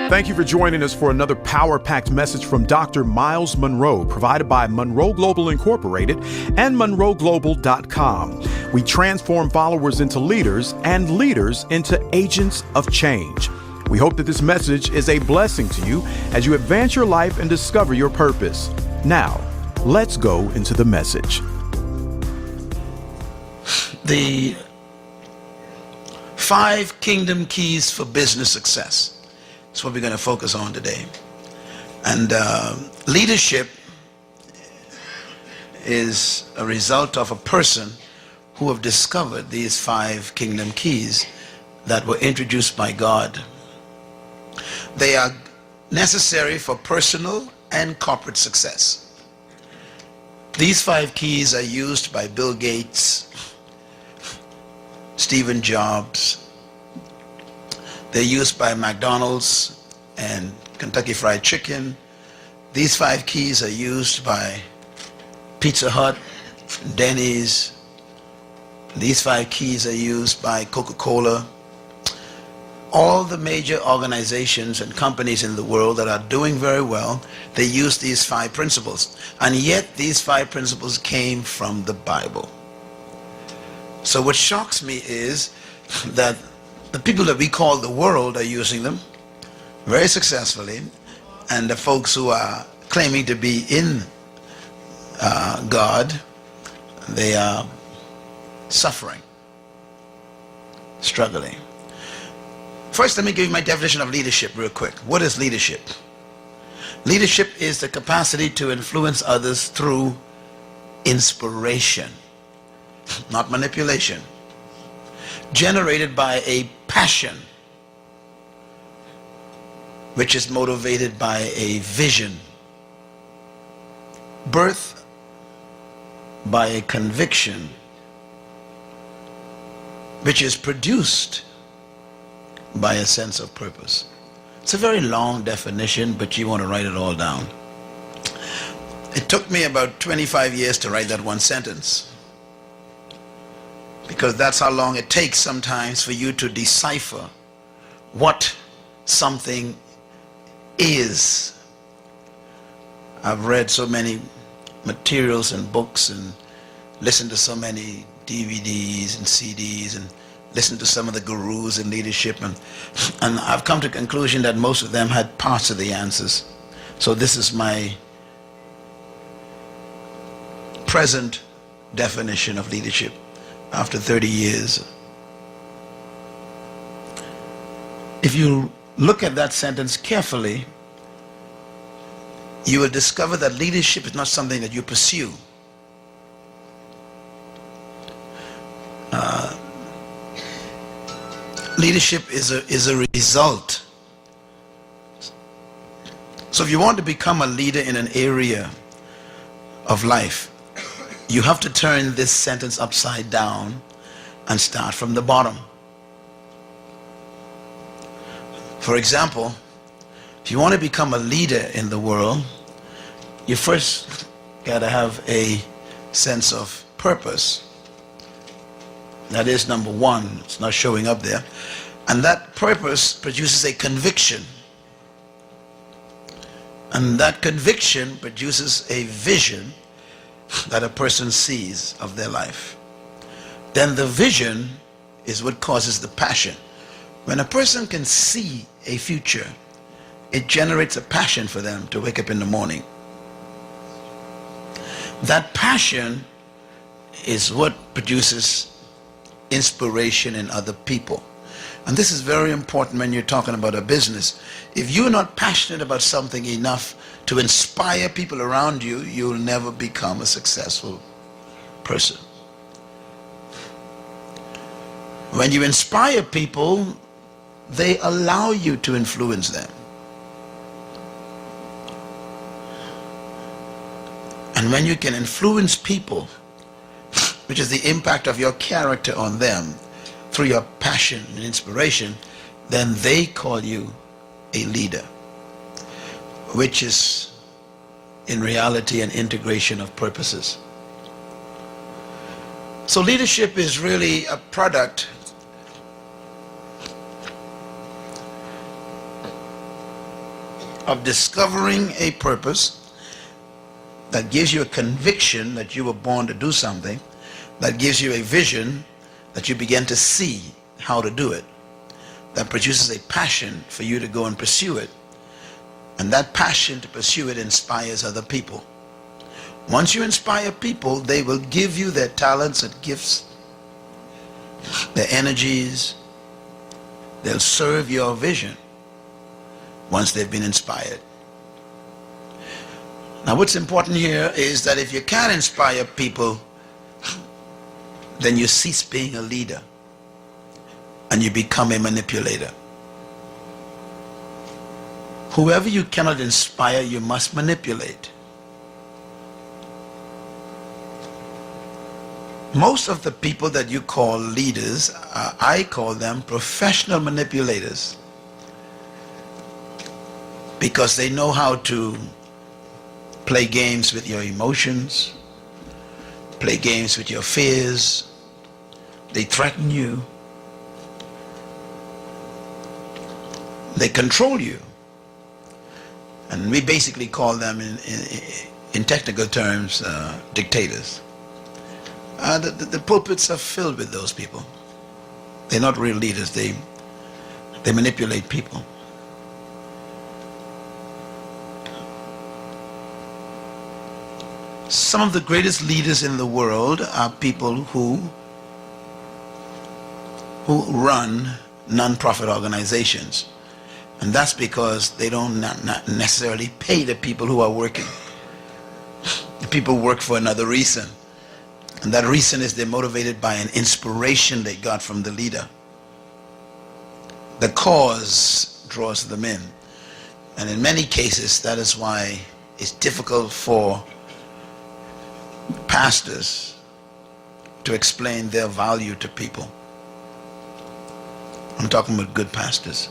Thank you for joining us for another power-packed message from Dr. Myles Munroe, provided by Munroe Global Incorporated and MunroeGlobal.com. We transform followers into leaders and leaders into agents of change. We hope that this message is a blessing to you as you advance your life and discover your purpose. Now, let's go into the message. The 5 kingdom keys for business success. That's what we're going to focus on today. And leadership is a result of a person who have discovered these 5 kingdom keys that were introduced by God. They are necessary for personal and corporate success. These 5 keys are used by Bill Gates, Steve Jobs. They're used by McDonald's and Kentucky Fried Chicken. These 5 keys are used by Pizza Hut, Denny's. These 5 keys are used by Coca-Cola. All the major organizations and companies in the world that are doing very well, they use these 5 principles. And yet these 5 principles came from the Bible. So what shocks me is that the people that we call the world are using them very successfully, and the folks who are claiming to be in God, they are suffering, struggling. First, let me give you my definition of leadership real quick. What is leadership? Leadership is the capacity to influence others through inspiration, not manipulation, generated by a passion which is motivated by a vision, birth by a conviction which is produced by a sense of purpose. It's a very long definition, but you want to write it all down. It took me about 25 years to write that one sentence, because that's how long it takes sometimes for you to decipher what something is. I've read so many materials and books and listened to so many DVDs and CDs and listened to some of the gurus in leadership, and I've come to the conclusion that most of them had parts of the answers. So this is my present definition of leadership after 30 years. If you look at that sentence carefully, you will discover that leadership is not something that you pursue. Leadership is a result. So if you want to become a leader in an area of life, you have to turn this sentence upside down and start from the bottom. For example, if you want to become a leader in the world, you first got to have a sense of purpose. That is number 1. It's not showing up there. And that purpose produces a conviction. And that conviction produces a vision that a person sees of their life. Then the vision is what causes the passion. When a person can see a future, it generates a passion for them to wake up in the morning. That passion is what produces inspiration in other people. And this is very important when you're talking about a business. If you're not passionate about something enough to inspire people around you, you'll never become a successful person. When you inspire people, they allow you to influence them. And when you can influence people, which is the impact of your character on them through your passion and inspiration, then they call you a leader, which is in reality an integration of purposes. So leadership is really a product of discovering a purpose that gives you a conviction that you were born to do something, that gives you a vision that you begin to see how to do it, that produces a passion for you to go and pursue it. And that passion to pursue it inspires other people. Once you inspire people, they will give you their talents and gifts, their energies. They'll serve your vision once they've been inspired. Now, what's important here is that if you can't inspire people, then you cease being a leader and you become a manipulator. Whoever you cannot inspire, you must manipulate. Most of the people that you call leaders, I call them professional manipulators, because they know how to play games with your emotions, play games with your fears. They threaten you. They control you. And we basically call them, in technical terms, dictators. The pulpits are filled with those people. They're not real leaders. They manipulate people. Some of the greatest leaders in the world are people who run non-profit organizations. And that's because they don't not necessarily pay the people who are working. The people work for another reason. And that reason is they're motivated by an inspiration they got from the leader. The cause draws them in. And in many cases, that is why it's difficult for pastors to explain their value to people. I'm talking about good pastors.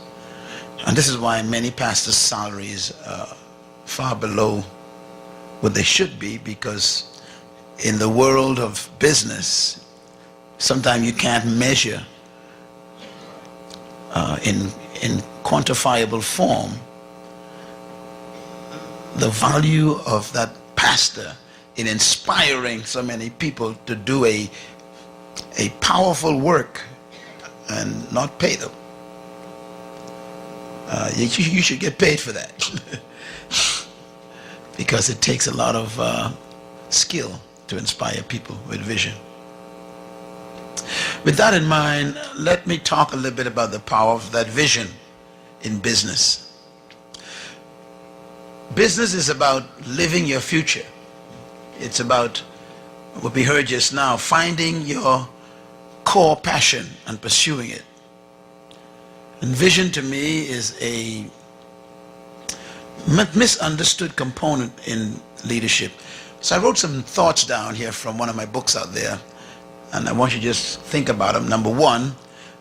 And this is why many pastors' salaries are far below what they should be, because in the world of business, sometimes you can't measure in quantifiable form the value of that pastor in inspiring so many people to do a powerful work and not pay them. You should get paid for that because it takes a lot of skill to inspire people with vision. With that in mind, let me talk a little bit about the power of that vision in business. Business is about living your future. It's about what we heard just now, finding your core passion and pursuing it. And vision to me is a misunderstood component in leadership. So I wrote some thoughts down here from one of my books out there, and I want you to just think about them. Number one,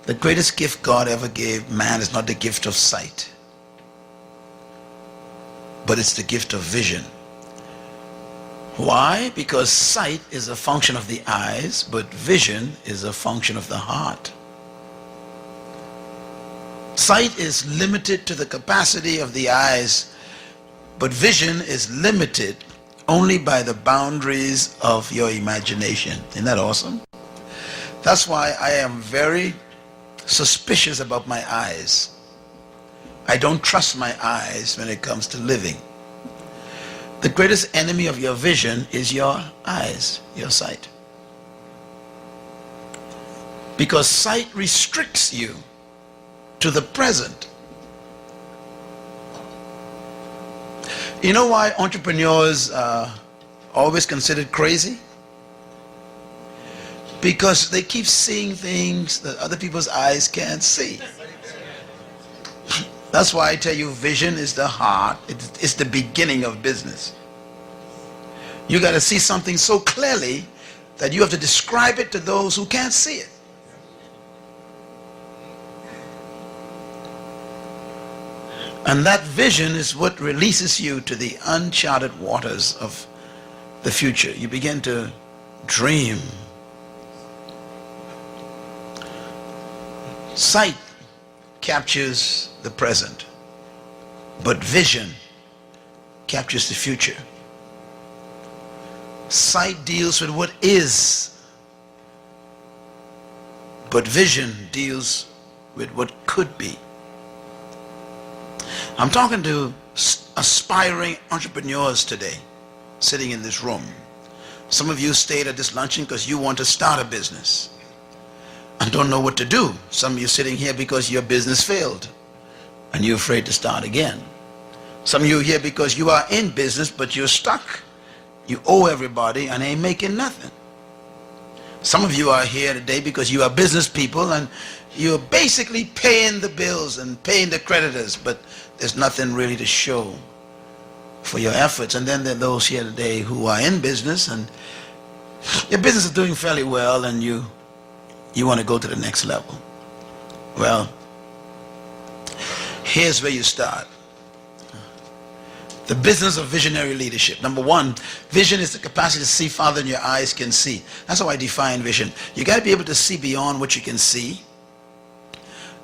the greatest gift God ever gave man is not the gift of sight, but it's the gift of vision. Why? Because sight is a function of the eyes, but vision is a function of the heart. Sight is limited to the capacity of the eyes, but vision is limited only by the boundaries of your imagination. Isn't that awesome? That's why I am very suspicious about my eyes. I don't trust my eyes when it comes to living. The greatest enemy of your vision is your eyes, your sight. Because sight restricts you to the present. You know why entrepreneurs are always considered crazy? Because they keep seeing things that other people's eyes can't see. That's why I tell you, vision is the heart. It's the beginning of business. You got to see something so clearly that you have to describe it to those who can't see it. And that vision is what releases you to the uncharted waters of the future. You begin to dream. Sight captures the present, but vision captures the future. Sight deals with what is, but vision deals with what could be. I'm talking to aspiring entrepreneurs today, sitting in this room. Some of you stayed at this luncheon because you want to start a business and don't know what to do. Some of you sitting here because your business failed and you're afraid to start again. Some of you are here because you are in business but you're stuck. You owe everybody and ain't making nothing. Some of you are here today because you are business people and you're basically paying the bills and paying the creditors, but there's nothing really to show for your efforts. And then there are those here today who are in business and your business is doing fairly well and you want to go to the next level. Well, here's where you start. The business of visionary leadership. Number one, vision is the capacity to see farther than your eyes can see. That's how I define vision. You got to be able to see beyond what you can see.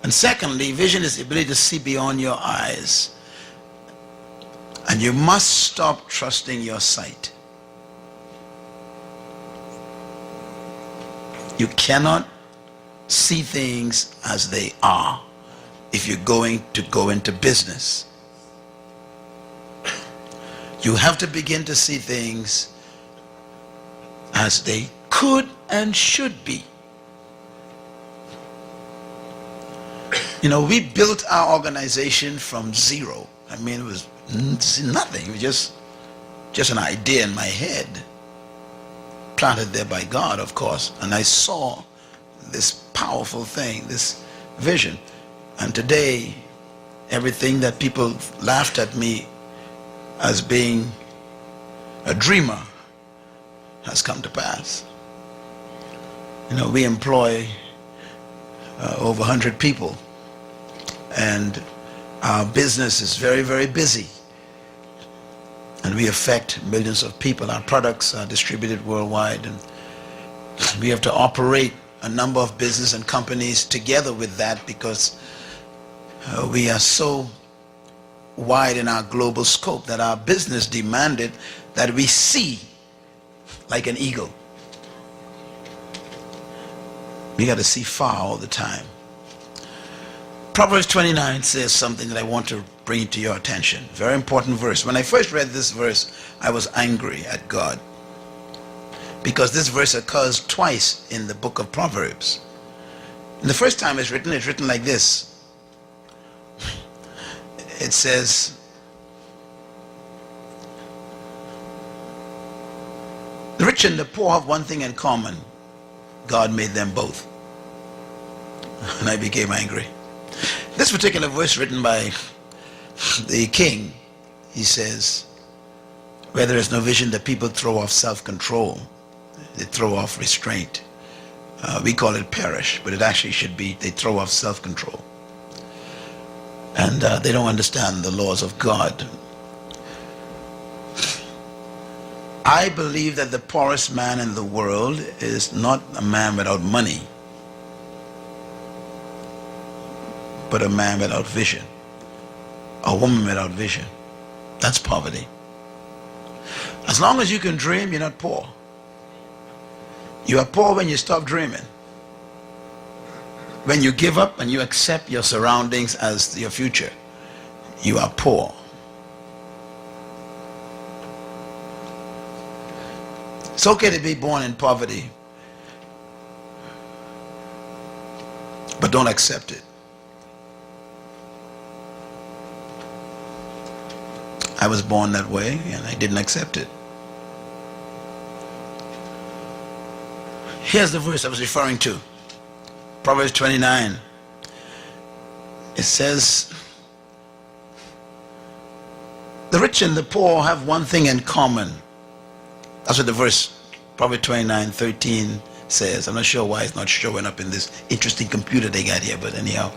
And secondly, vision is the ability to see beyond your eyes. And you must stop trusting your sight. You cannot see things as they are if you're going to go into business. You have to begin to see things as they could and should be. You know, we built our organization from zero. I mean, it was nothing. It was just an idea in my head, planted there by God, of course. And I saw this powerful thing, this vision. And today, everything that people laughed at me as being a dreamer has come to pass. You know, we employ over 100 people, and our business is very, very busy, and we affect millions of people. Our products are distributed worldwide, and we have to operate a number of business and companies together with that because we are so wide in our global scope that our business demanded that we see like an eagle. We got to see far all the time. Proverbs 29 says something that I want to bring to your attention. Very important verse. When I first read this verse, I was angry at God because this verse occurs twice in the book of Proverbs. And the first time it's written like this. It says, the rich and the poor have one thing in common. God made them both. And I became angry. This particular verse written by the king, he says, where there is no vision, the people throw off self-control. They throw off restraint. We call it perish, but it actually should be they throw off self-control. And they don't understand the laws of God. I believe that the poorest man in the world is not a man without money, but a man without vision, a woman without vision. That's poverty. As long as you can dream, you're not poor. You are poor when you stop dreaming. When you give up and you accept your surroundings as your future, you are poor. It's okay to be born in poverty, but don't accept it. I was born that way and I didn't accept it. Here's the verse I was referring to. Proverbs 29. It says, the rich and the poor have one thing in common. That's what the verse, Proverbs 29:13 says. I'm not sure why it's not showing up in this interesting computer they got here, but anyhow.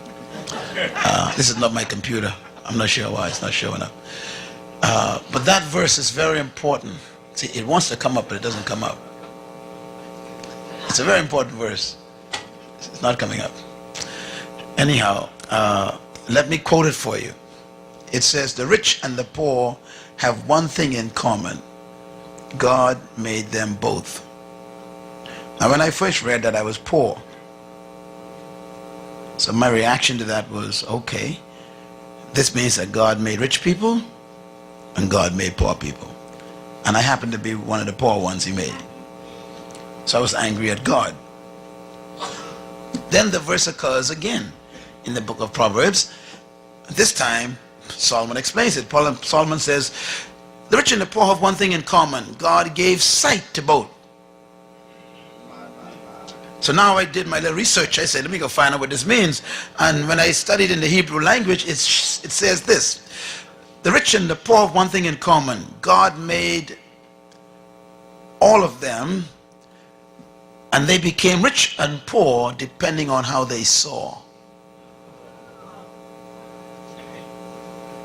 This is not my computer. I'm not sure why it's not showing up. But that verse is very important. See, it wants to come up, but it doesn't come up. It's a very important verse. It's not coming up. Anyhow, let me quote it for you. It says the rich and the poor have one thing in common. God made them both. Now when I first read that, I was poor. So my reaction to that was, okay, this means that God made rich people and God made poor people. And I happened to be one of the poor ones he made. So I was angry at God. Then the verse occurs again in the book of Proverbs. This time, Solomon explains it. Solomon says, the rich and the poor have one thing in common. God gave sight to both. So now I did my little research. I said, let me go find out what this means. And when I studied in the Hebrew language, it says this. The rich and the poor have one thing in common. God made all of them, and they became rich and poor depending on how they saw.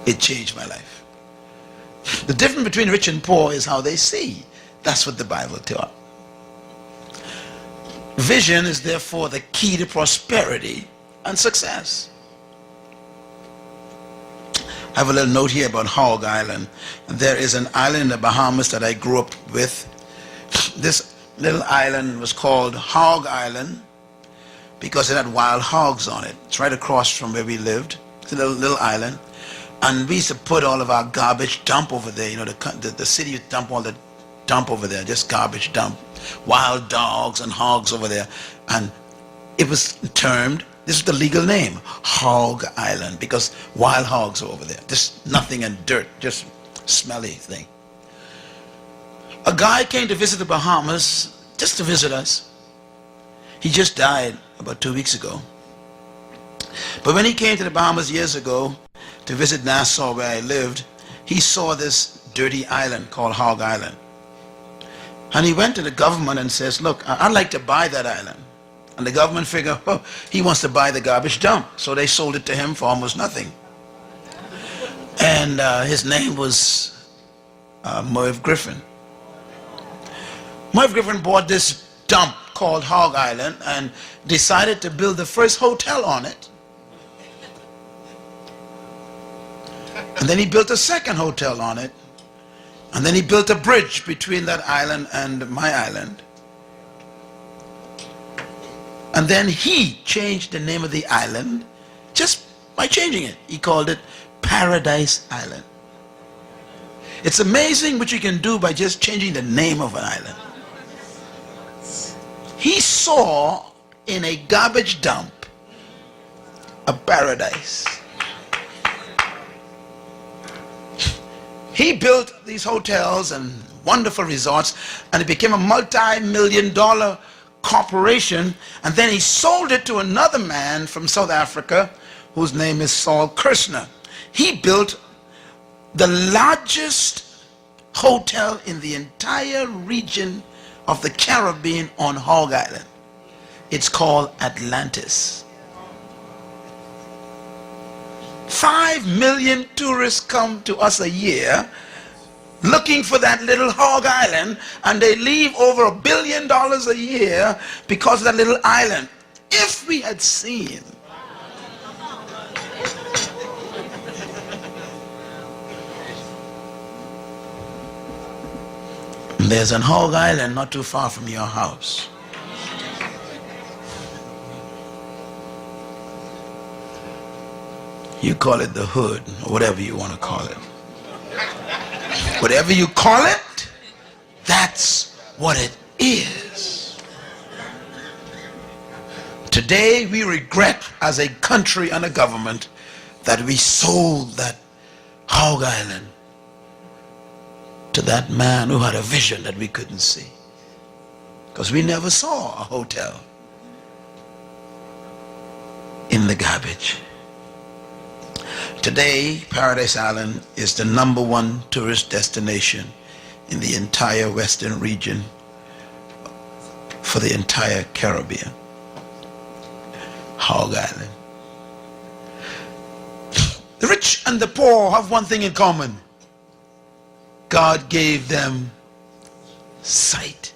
It changed my life. The difference between rich and poor is how they see. That's what the Bible taught. Vision is therefore the key to prosperity and success. I have a little note here about Hog Island. There is an island in the Bahamas that I grew up with. This little island was called Hog Island because it had wild hogs on it. It's right across from where we lived. It's a little island. And we used to put all of our garbage dump over there. You know, the city would dump all the dump over there, just garbage dump. Wild dogs and hogs over there. And it was termed, this is the legal name, Hog Island, because wild hogs are over there. Just nothing and dirt, just smelly thing. A guy came to visit the Bahamas, just to visit us. He just died about 2 weeks ago. But when he came to the Bahamas years ago to visit Nassau where I lived, he saw this dirty island called Hog Island. And he went to the government and says, look, I'd like to buy that island. And the government figured, oh, he wants to buy the garbage dump. So they sold it to him for almost nothing. And his name was Merv Griffin. Merv Griffin bought this dump called Hog Island and decided to build the first hotel on it. And then he built a second hotel on it. And then he built a bridge between that island and my island. And then he changed the name of the island just by changing it. He called it Paradise Island. It's amazing what you can do by just changing the name of an island. He saw in a garbage dump a paradise. He built these hotels and wonderful resorts, and it became a multi-million-dollar corporation, and then he sold it to another man from South Africa whose name is Saul Kirshner. He built the largest hotel in the entire region of the Caribbean on Hog Island. It's called Atlantis. 5 million tourists come to us a year looking for that little Hog Island, and they leave over $1 billion a year because of that little island. If we had seen there's an Hog Island not too far from your house. You call it the hood, or whatever you want to call it. Whatever you call it, that's what it is. Today we regret as a country and a government that we sold that Hog Island to that man who had a vision that we couldn't see. Because we never saw a hotel in the garbage. Today, Paradise Island is the #1 tourist destination in the entire Western region for the entire Caribbean. Hog Island. The rich and the poor have one thing in common. God gave them sight.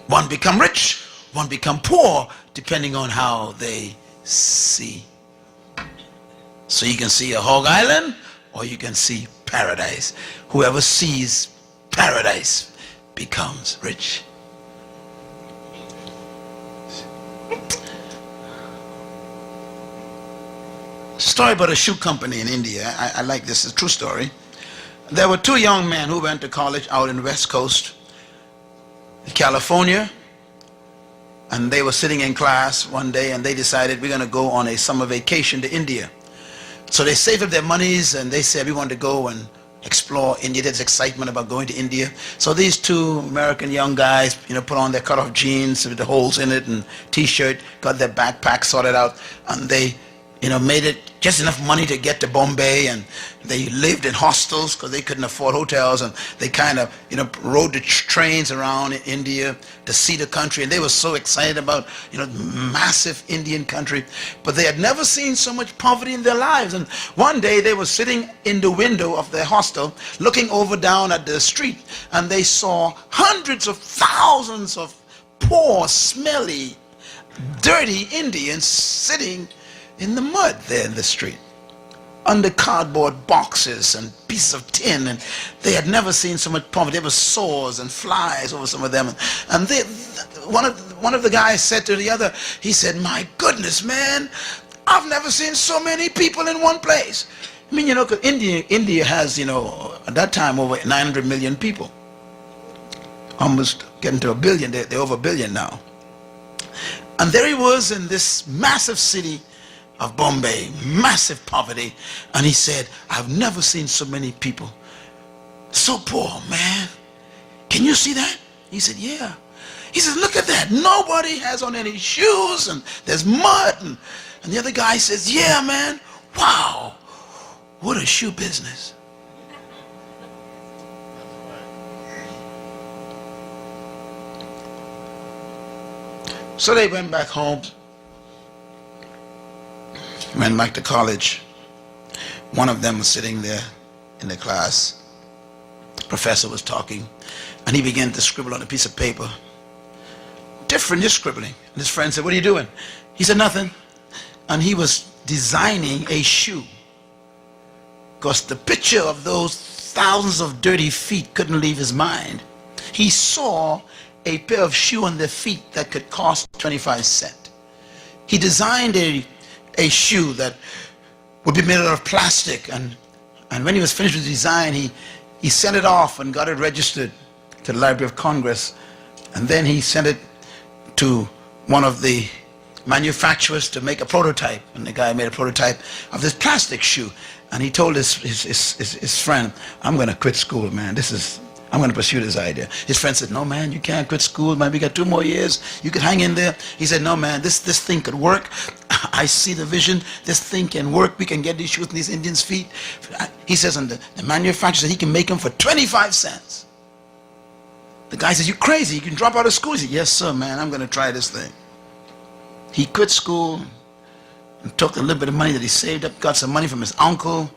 One become rich, one become poor, depending on how they see. So you can see a hog island or you can see paradise. Whoever sees paradise becomes rich. Story about a shoe company in India. I like this. It's a true story. There were two young men who went to college out in the West Coast, California, and they were sitting in class one day and they decided we're going to go on a summer vacation to India. So they saved up their monies and they said we want to go and explore India. There's excitement about going to India. So these two American young guys, put on their cut-off jeans with the holes in it and t-shirt, got their backpack sorted out, and they made it just enough money to get to Bombay, and they lived in hostels because they couldn't afford hotels, and they kind of, rode the trains around in India to see the country, and they were so excited about, massive Indian country, but they had never seen so much poverty in their lives. And one day they were sitting in the window of their hostel, looking over down at the street, and they saw hundreds of thousands of poor, smelly, dirty Indians sitting in the mud there in the street, under cardboard boxes and pieces of tin, and they had never seen so much poverty. There were sores and flies over some of them, and one of the guys said to the other, he said, "My goodness, man, I've never seen so many people in one place." I mean, because India has, at that time over 900 million people, almost getting to a billion. They're over a billion now. And there he was in this massive city of Bombay, massive poverty, and he said, "I've never seen so many people so poor, man. Can you see that?" He said, "Yeah." He says, "Look at that. Nobody has on any shoes, and there's mud." And the other guy says, "Yeah, man. Wow, what a shoe business." So they went back home, went back to college. One of them was sitting there in the class. The professor was talking, and he began to scribble on a piece of paper. Different, just scribbling. And his friend said, "What are you doing?" He said, "Nothing." And he was designing a shoe, because the picture of those thousands of dirty feet couldn't leave his mind. He saw a pair of shoe on their feet that could cost 25 cents. He designed a shoe that would be made out of plastic, and when he was finished with the design, he sent it off and got it registered to the Library of Congress, and then he sent it to one of the manufacturers to make a prototype, and the guy made a prototype of this plastic shoe, and he told his friend, "I'm going to quit school, man. I'm going to pursue this idea." His friend said, "No, man, you can't quit school, man. We got 2 more years. You could hang in there." He said, "No, man, this thing could work. I see the vision. This thing can work. We can get these shoes in these Indians' feet." He says, and the manufacturer said he can make them for 25 cents. The guy says, "You're crazy. You can drop out of school." He said, "Yes, sir, man. I'm going to try this thing." He quit school and took a little bit of money that he saved up, got some money from his uncle,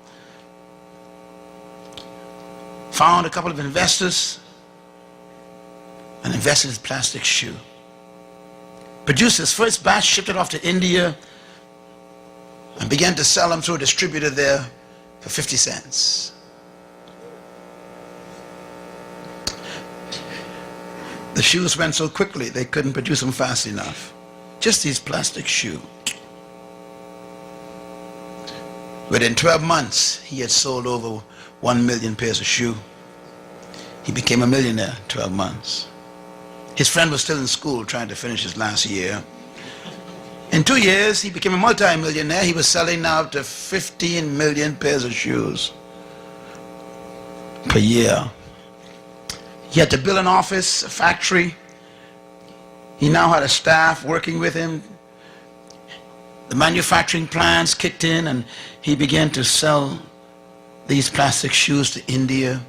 found a couple of investors, and invested in his plastic shoe. Produced his first batch, shipped it off to India, and began to sell them through a distributor there for 50 cents. The shoes went so quickly they couldn't produce them fast enough. Just these plastic shoes. Within 12 months, he had sold over 1 million pairs of shoe. He became a millionaire in 12 months. His friend was still in school trying to finish his last year. In 2 years, he became a multi-millionaire. He was selling now up to 15 million pairs of shoes per year. He had to build an office, a factory. He now had a staff working with him. The manufacturing plants kicked in, and he began to sell these plastic shoes to India.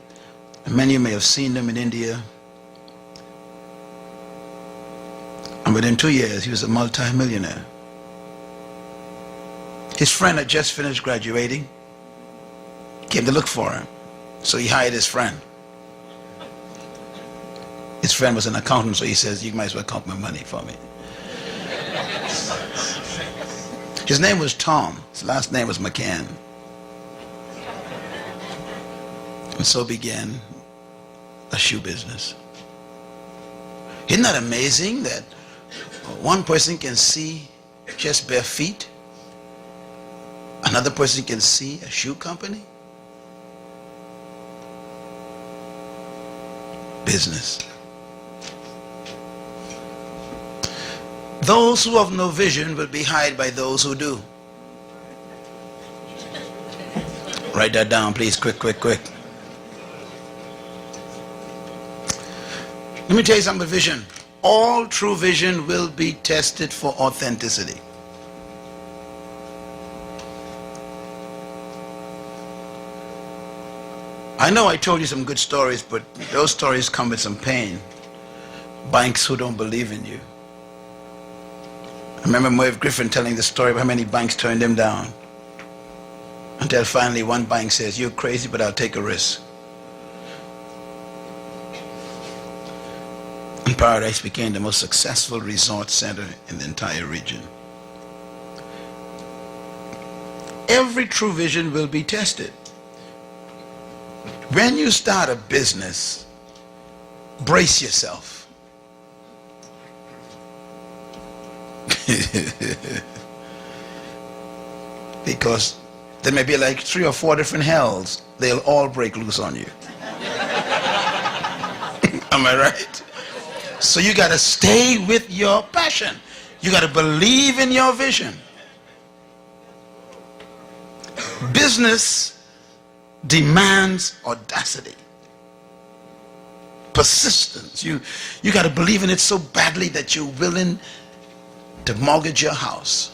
And many of you may have seen them in India. And within 2 years, he was a multi-millionaire. His friend had just finished graduating. He came to look for him. So he hired his friend. His friend was an accountant, so he says, "You might as well count my money for me." His name was Tom. His last name was McCann. And so began a shoe business. Isn't that amazing that one person can see just bare feet? Another person can see a shoe company? Business. Those who have no vision will be hired by those who do. Write that down, please. Quick. Let me tell you something about vision. All true vision will be tested for authenticity. I know I told you some good stories, but those stories come with some pain. Banks who don't believe in you. I remember Merv Griffin telling the story of how many banks turned him down. Until finally one bank says, "You're crazy, but I'll take a risk." And Paradise became the most successful resort center in the entire region. Every true vision will be tested. When you start a business, brace yourself. Because there may be like 3 or 4 different hells. They'll all break loose on you. Am I right? So you got to stay with your passion. You got to believe in your vision. Business demands audacity, persistence. You got to believe in it so badly that you're willing to mortgage your house.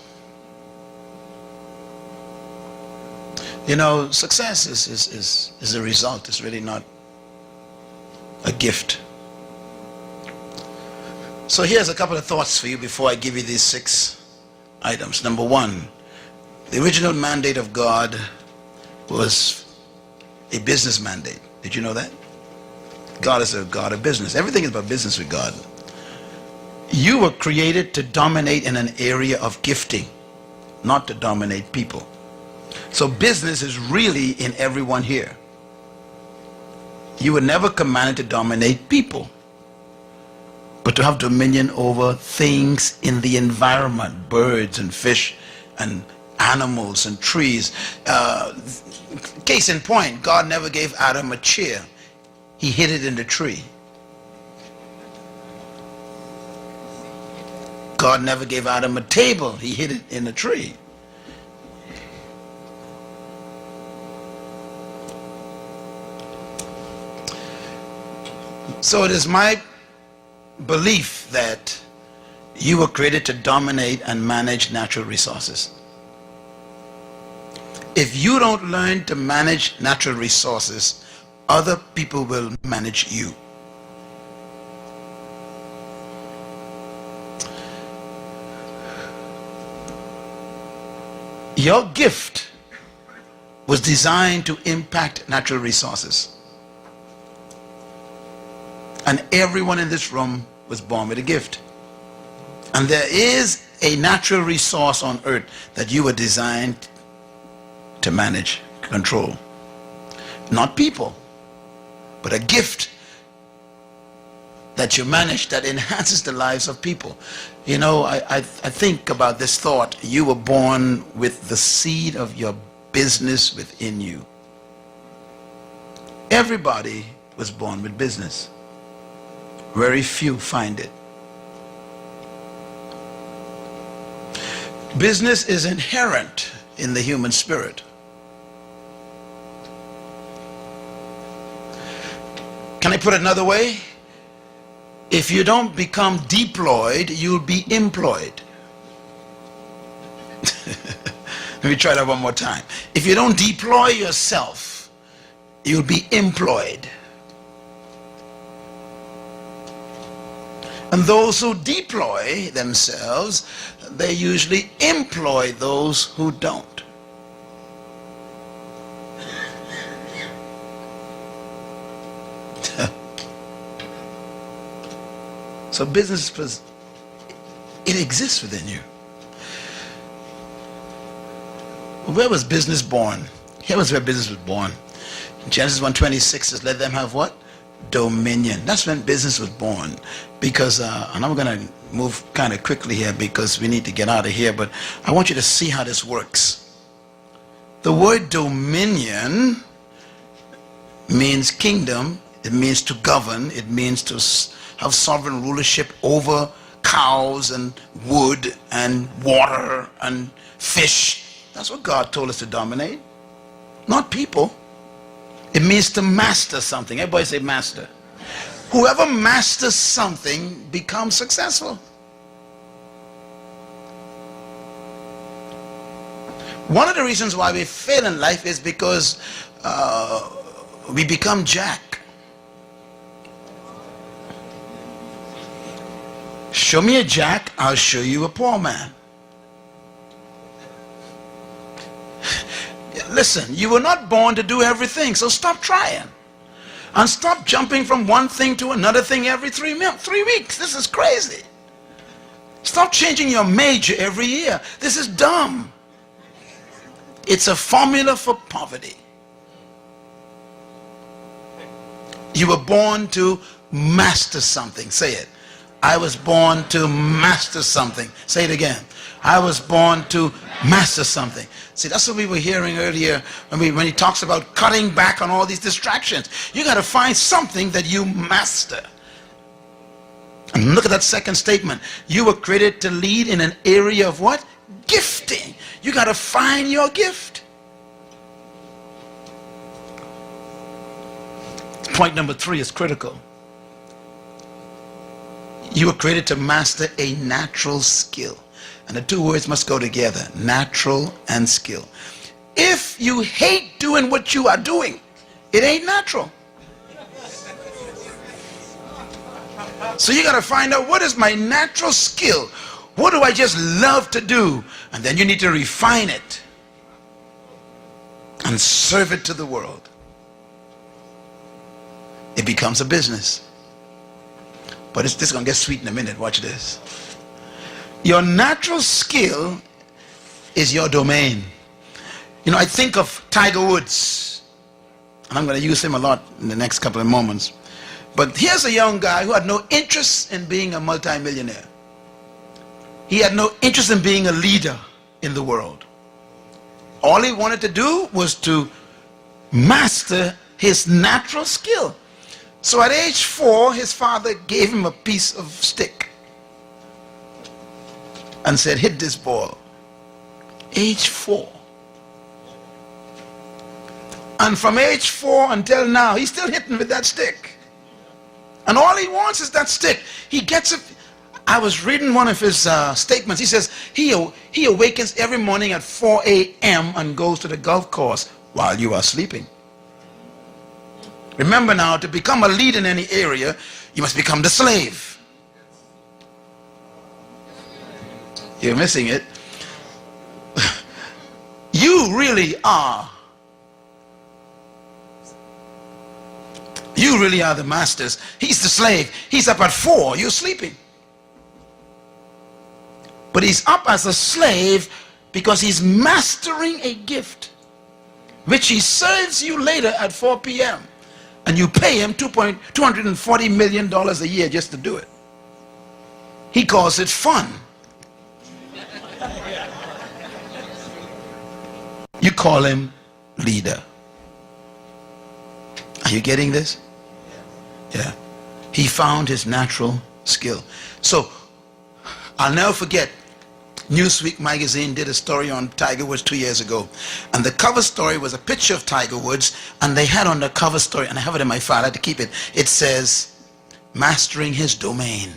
You know, success is a result. It's really not a gift. So here's a couple of thoughts for you before I give you these 6 items. Number 1, the original mandate of God was a business mandate. Did you know that? God is a God of business. Everything is about business with God. You were created to dominate in an area of gifting, not to dominate people. So business is really in everyone here. You were never commanded to dominate people, but to have dominion over things in the environment, birds and fish and animals and trees. Case in point, God never gave Adam a chair. He hid it in the tree. God never gave Adam a table. He hid it in the tree. So it is my belief that you were created to dominate and manage natural resources. If you don't learn to manage natural resources, other people will manage you. Your gift was designed to impact natural resources. And everyone in this room was born with a gift. And there is a natural resource on earth that you were designed to manage, control. Not people, but a gift that you manage that enhances the lives of people. You know, I think about this thought. You were born with the seed of your business within you. Everybody was born with business. Very few find it. Business is inherent in the human spirit. Can I put it another way? If you don't become deployed, you'll be employed. Let me try that one more time. If you don't deploy yourself, you'll be employed. And those who deploy themselves, they usually employ those who don't. So business, it exists within you. Where was business born? Here was where business was born. Genesis 1:26 says, let them have what? Dominion. That's when business was born. Because, and I'm going to move kind of quickly here because we need to get out of here, but I want you to see how this works. The word dominion means kingdom. It means to govern. It means to have sovereign rulership over cows and wood and water and fish. That's what God told us to dominate, not people. It means to master something. Everybody say master. Whoever masters something becomes successful. One of the reasons why we fail in life is because we become Jack. Show me a Jack, I'll show you a poor man. Listen, you were not born to do everything, so stop trying. And stop jumping from one thing to another thing every 3 weeks. This is crazy. Stop changing your major every year. This is dumb. It's a formula for poverty. You were born to master something. Say it. I was born to master something. Say it again. I was born to master something. See, that's what we were hearing earlier when he talks about cutting back on all these distractions. You got to find something that you master. And look at that second statement. You were created to lead in an area of what? Gifting. You got to find your gift. Point number 3 is critical. You were created to master a natural skill. And the two words must go together, natural and skill. If you hate doing what you are doing, it ain't natural. So you got to find out, what is my natural skill? What do I just love to do? And then you need to refine it and serve it to the world. It becomes a business. But this is going to get sweet in a minute. Watch this. Your natural skill is your domain. You know, I think of Tiger Woods, and I'm going to use him a lot in the next couple of moments. But here's a young guy who had no interest in being a multimillionaire. He had no interest in being a leader in the world. All he wanted to do was to master his natural skill. So at age 4, his father gave him a piece of stick and said, hit this ball. Age 4. And from age 4 until now, he's still hitting with that stick. And all he wants is that stick. He gets it. I was reading one of his statements. He says he awakens every morning at 4 a.m. and goes to the golf course while you are sleeping. Remember now, to become a leader in any area, you must become the slave. You're missing it. You really are the masters. He's the slave. He's up at 4, you're sleeping. But he's up as a slave because he's mastering a gift which he serves you later at 4 p.m. and you pay him $240 million a year just to do it. He calls it fun. You call him leader. Are you getting this? Yeah. He found his natural skill. So I'll never forget, Newsweek magazine did a story on Tiger Woods 2 years ago, and the cover story was a picture of Tiger Woods, and they had on the cover story, and I have it in my file, I had to keep it, it says mastering his domain.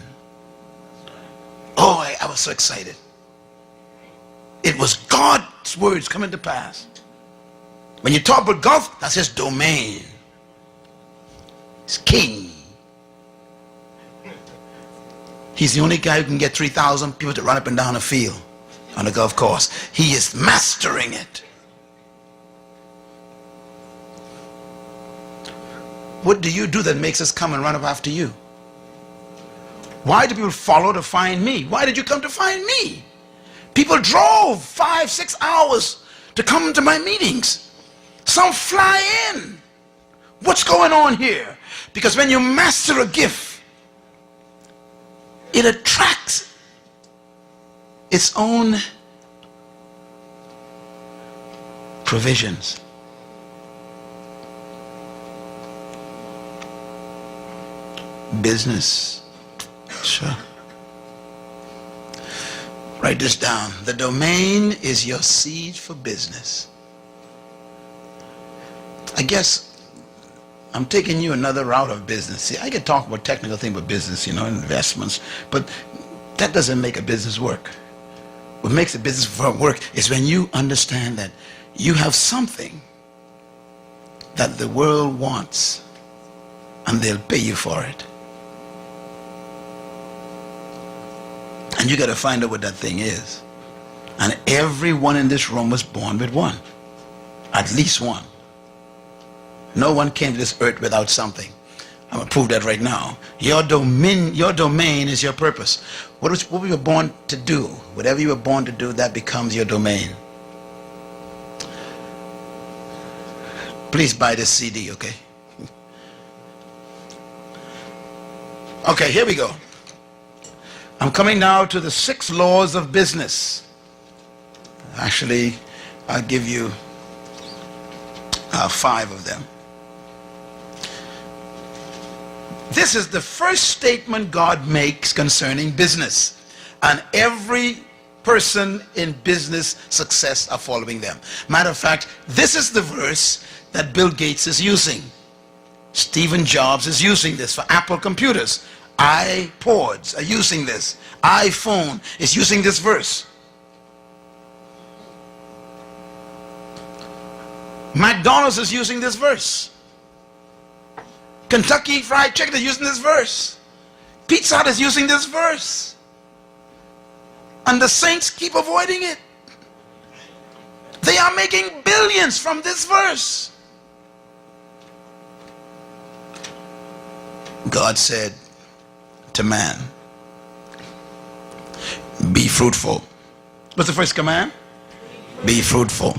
Oh, I was so excited. It was God's words coming to pass. When you talk about golf, that's his domain. He's king. He's the only guy who can get 3,000 people to run up and down a field on a golf course. He is mastering it. What do you do that makes us come and run up after you? Why do people follow to find me? Why did you come to find me? People drove 5-6 hours to come to my meetings. Some fly in. What's going on here? Because when you master a gift, it attracts its own provisions. Business. Sure. Write this down. The domain is your seed for business. I guess I'm taking you another route of business. See, I can talk about technical things about business, investments, but that doesn't make a business work. What makes a business work is when you understand that you have something that the world wants and they'll pay you for it. And you got to find out what that thing is. And everyone in this room was born with one. At least one. No one came to this earth without something. I'm going to prove that right now. Your domain is your purpose. What we were born to do, whatever you were born to do, that becomes your domain. Please buy this CD, okay? Okay, here we go. I'm coming now to the 6 laws of business. Actually, I'll give you 5 of them. This is the first statement God makes concerning business. And every person in business success are following them. Matter of fact, this is the verse that Bill Gates is using. Stephen Jobs is using this for Apple computers. iPods are using this. iPhone is using this verse. McDonald's is using this verse. Kentucky Fried Chicken is using this verse. Pizza Hut is using this verse. And the saints keep avoiding it. They are making billions from this verse. God said to man, be fruitful. What's the first command? Be fruitful.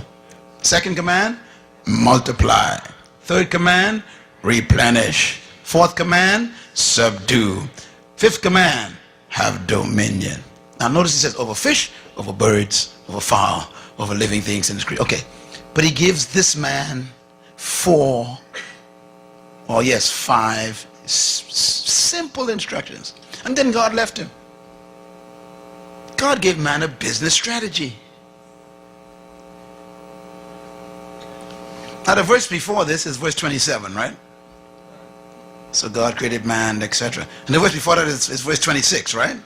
Second command, multiply. Third command, replenish. Fourth command, subdue. Fifth command, have dominion. Now notice he says over fish, over birds, over fowl, over living things in the creation. Okay, but he gives this man 5 simple instructions. And then God left him. God gave man a business strategy. Now the verse before this is verse 27, right? So God created man, etc. And the verse before that is verse 26, right?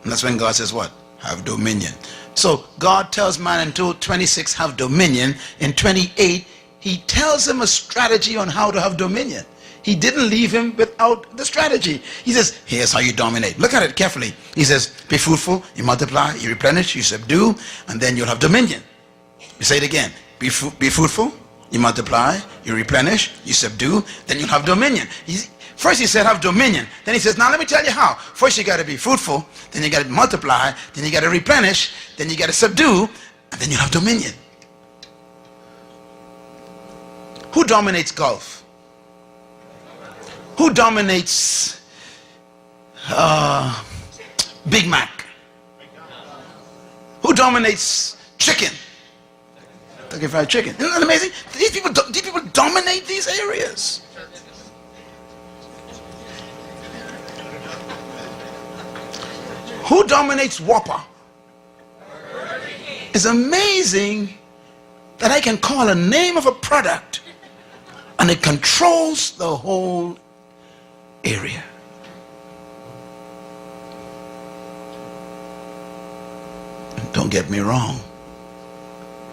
And that's when God says what? Have dominion. So God tells man in 26, have dominion. In 28, he tells him a strategy on how to have dominion. He didn't leave him without the strategy. He says, here's how you dominate. Look at it carefully. He says, be fruitful, you multiply, you replenish, you subdue, and then you'll have dominion. You say it again. Be fruitful, you multiply, you replenish, you subdue, then you'll have dominion. First he said have dominion. Then he says, now let me tell you how. First you got to be fruitful, then you got to multiply, then you got to replenish, then you got to subdue, and then you have dominion. Who dominates golf? Who dominates Big Mac? Who dominates chicken? Kentucky Fried Chicken. Isn't that amazing? These people dominate these areas. Who dominates Whopper? It's amazing that I can call a name of a product and it controls the whole area. Don't get me wrong.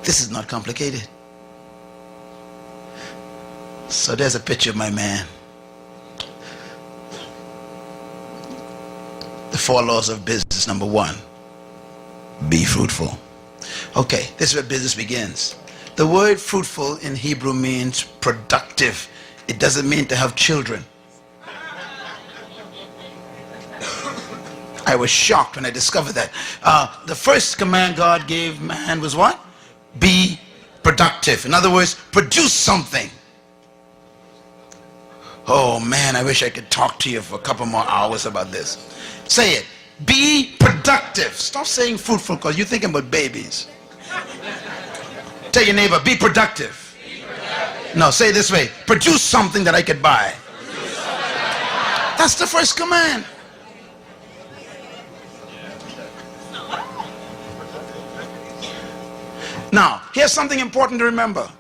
This is not complicated. So there's a picture of my man. The 4 laws of business. Number 1, be fruitful. Okay, this is where business begins. The word fruitful in Hebrew means productive. It doesn't mean to have children. I was shocked when I discovered that. The first command God gave man was what? Be productive. In other words, produce something. Oh man, I wish I could talk to you for a couple more hours about this. Say it. Be productive. Stop saying fruitful because you're thinking about babies. Tell your neighbor, be productive. No, say it this way. Produce something that I could buy. That's the first command. Now, here's something important to remember.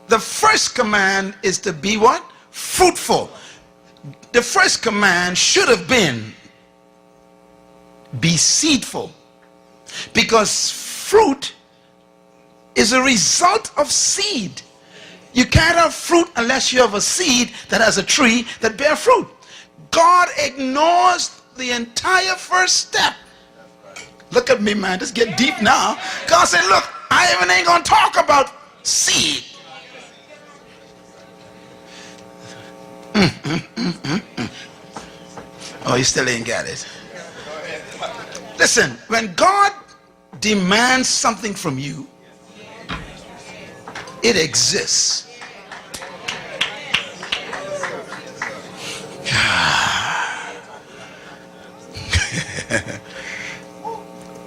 The first command is to be what? Fruitful. The first command should have been be seedful, because fruit is a result of seed. You can't have fruit unless you have a seed that has a tree that bear fruit. God ignores the entire first step. Look at me, man. Just get deep now. God said, look, I even ain't gonna talk about seed. Oh, you still ain't got it. Listen, when God demands something from you, it exists.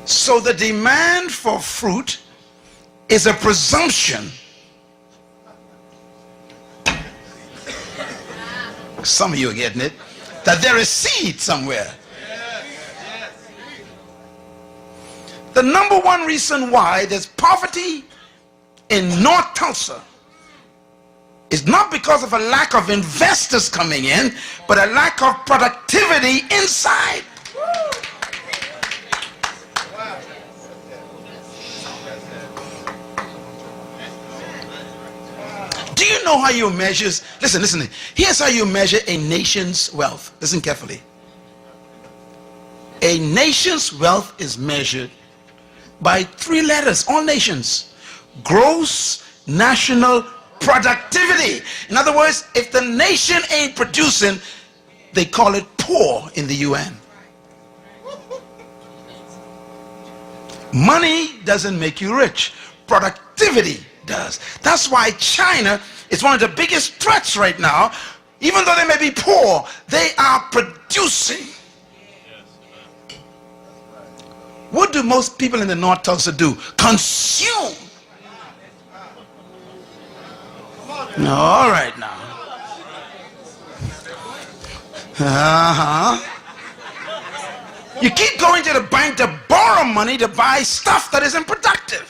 So the demand for fruit is a presumption. Some of you are getting it, that there is seed somewhere. The number one reason why there's poverty in North Tulsa is not because of a lack of investors coming in, but a lack of productivity inside. Do you know how you measure? Listen. Here's how you measure a nation's wealth. Listen carefully. A nation's wealth is measured by 3 letters, all nations. Gross national productivity. In other words, if the nation ain't producing, they call it poor in the UN. Money doesn't make you rich. Productivity does. That's why China is one of the biggest threats right now. Even though they may be poor, they are producing. What do most people in the North Tulsa do? Consume. No, all right now. You keep going to the bank to borrow money to buy stuff that isn't productive.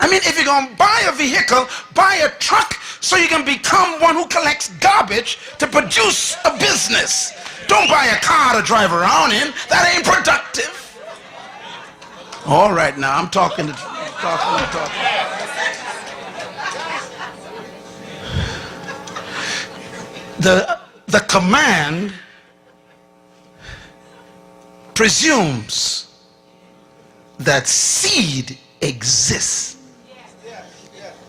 I mean, if you're going to buy a vehicle, buy a truck so you can become one who collects garbage to produce a business. Don't buy a car to drive around in. That ain't productive. All right, now I'm talking. The command presumes that seed exists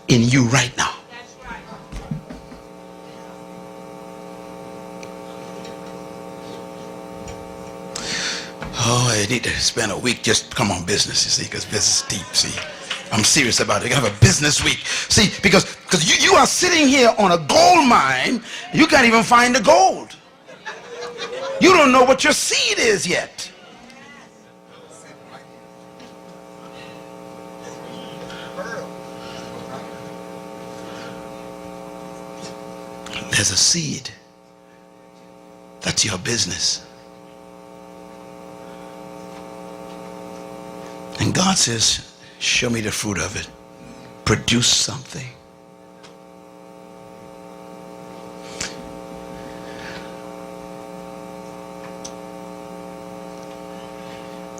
in you right now. Oh, I need to spend a week just come on business, you see, because business is deep, see. I'm serious about it. I have a business week. See, because you are sitting here on a gold mine, you can't even find the gold. You don't know what your seed is yet. There's a seed. That's your business. And God says, show me the fruit of it. Produce something.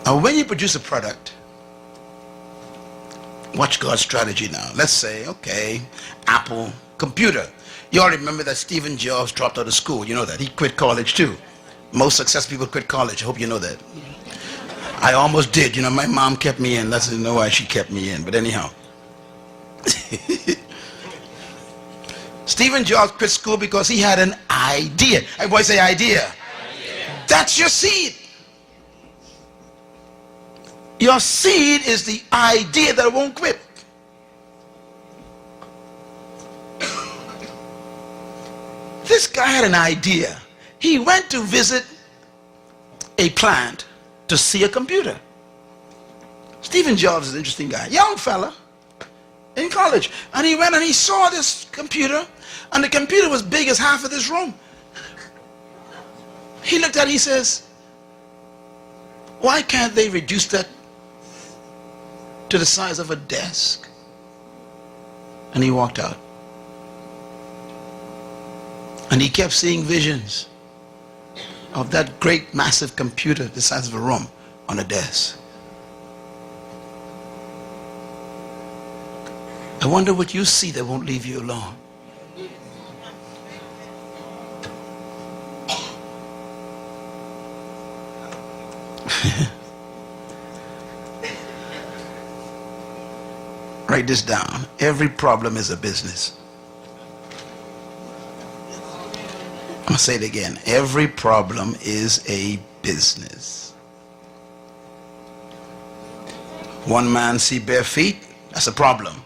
Now, when you produce a product, watch God's strategy now. Let's say, okay, Apple computer. You all remember that Stephen Jobs dropped out of school. You know that. He quit college too. Most successful people quit college. I hope you know that. I almost did. You know, my mom kept me in. That's no why she kept me in. But anyhow. Stephen Jobs quit school because he had an idea. Everybody say idea. That's your seed. Your seed is the idea that won't quit. This guy had an idea. He went to visit a plant to see a computer. Stephen Jobs is an interesting guy, young fella in college, and he went and he saw this computer, and the computer was big as half of this room. He looked at it, he says, why can't they reduce that to the size of a desk? And he walked out. And he kept seeing visions of that great massive computer the size of a room on a desk. I wonder what you see that won't leave you alone. Write this down. Every problem is a business. I'm going to say it again. Every problem is a business. One man see bare feet, that's a problem.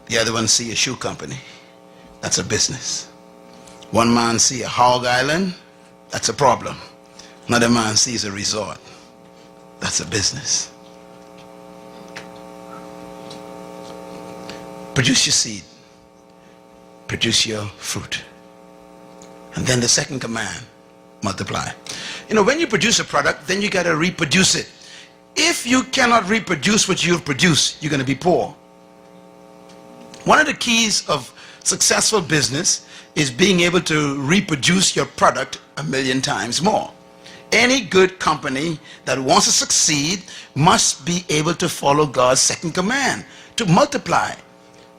The other one see a shoe company, that's a business. One man see a hog island, that's a problem. Another man sees a resort, that's a business. Produce your seed, produce your fruit. And then the second command, multiply. You know, when you produce a product, then you got to reproduce it. If you cannot reproduce what you've produced, you're going to be poor. One of the keys of successful business is being able to reproduce your product 1,000,000 times more. Any good company that wants to succeed must be able to follow God's second command, to multiply.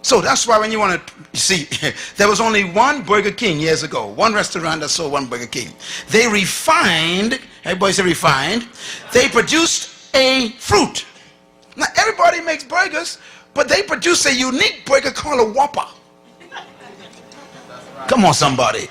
So that's why when you want to, you see, there was only one Burger King years ago, one restaurant that sold one Burger King. They refined, everybody say refined, they produced a fruit. Now everybody makes burgers, but they produce a unique burger called a Whopper. Come on somebody.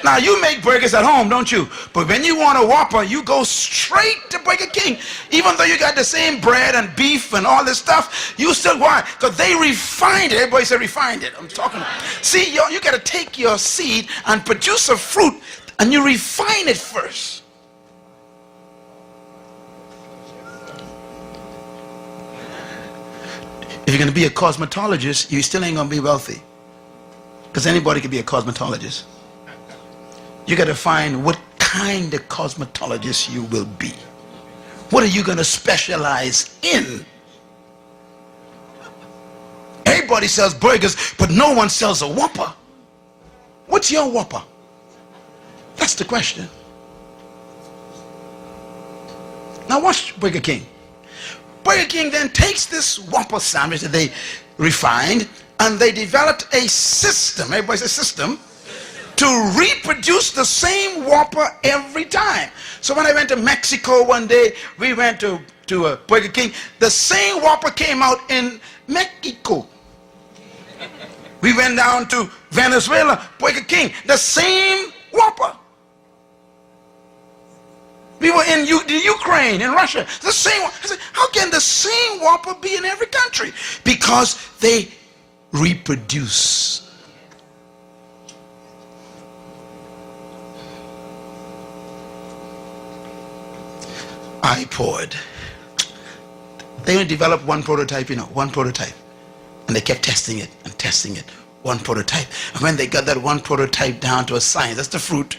Now you make burgers at home, don't you? But when you want a Whopper, you go straight to Burger King. Even though you got the same bread and beef and all this stuff, you still want it because they refined it. Everybody say refined it. I'm talking. See, you got to take your seed and produce a fruit, and you refine it first. If you're going to be a cosmetologist, you still ain't going to be wealthy, because anybody can be a cosmetologist. You got to find what kind of cosmetologist you will be. What are you going to specialize in? Everybody sells burgers, but no one sells a Whopper. What's your Whopper? That's the question. Now watch Burger King. Burger King then takes this Whopper sandwich that they refined, and they developed a system. Everybody say system. To reproduce the same Whopper every time. So when I went to Mexico one day, we went to a Burger King. The same Whopper came out in Mexico. We went down to Venezuela, Burger King, the same Whopper. We were in the Ukraine, in Russia, the same. I said, how can the same Whopper be in every country? Because they reproduce. iPod. They only developed one prototype, one prototype. And they kept testing it and testing it. One prototype. And when they got that one prototype down to a science, that's the fruit.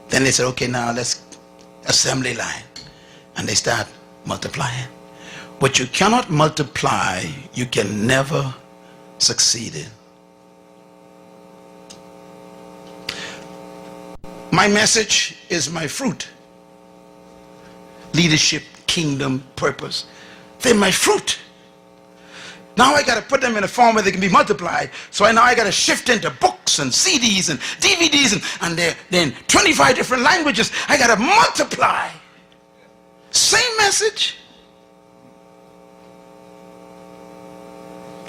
Then they said, okay, now let's assembly line. And they start multiplying. What you cannot multiply, you can never succeed in. My message is my fruit. Leadership, kingdom, purpose. They're my fruit. Now I got to put them in a form where they can be multiplied. So now I got to shift into books and CDs and DVDs and they're in 25 different languages. I got to multiply. Same message.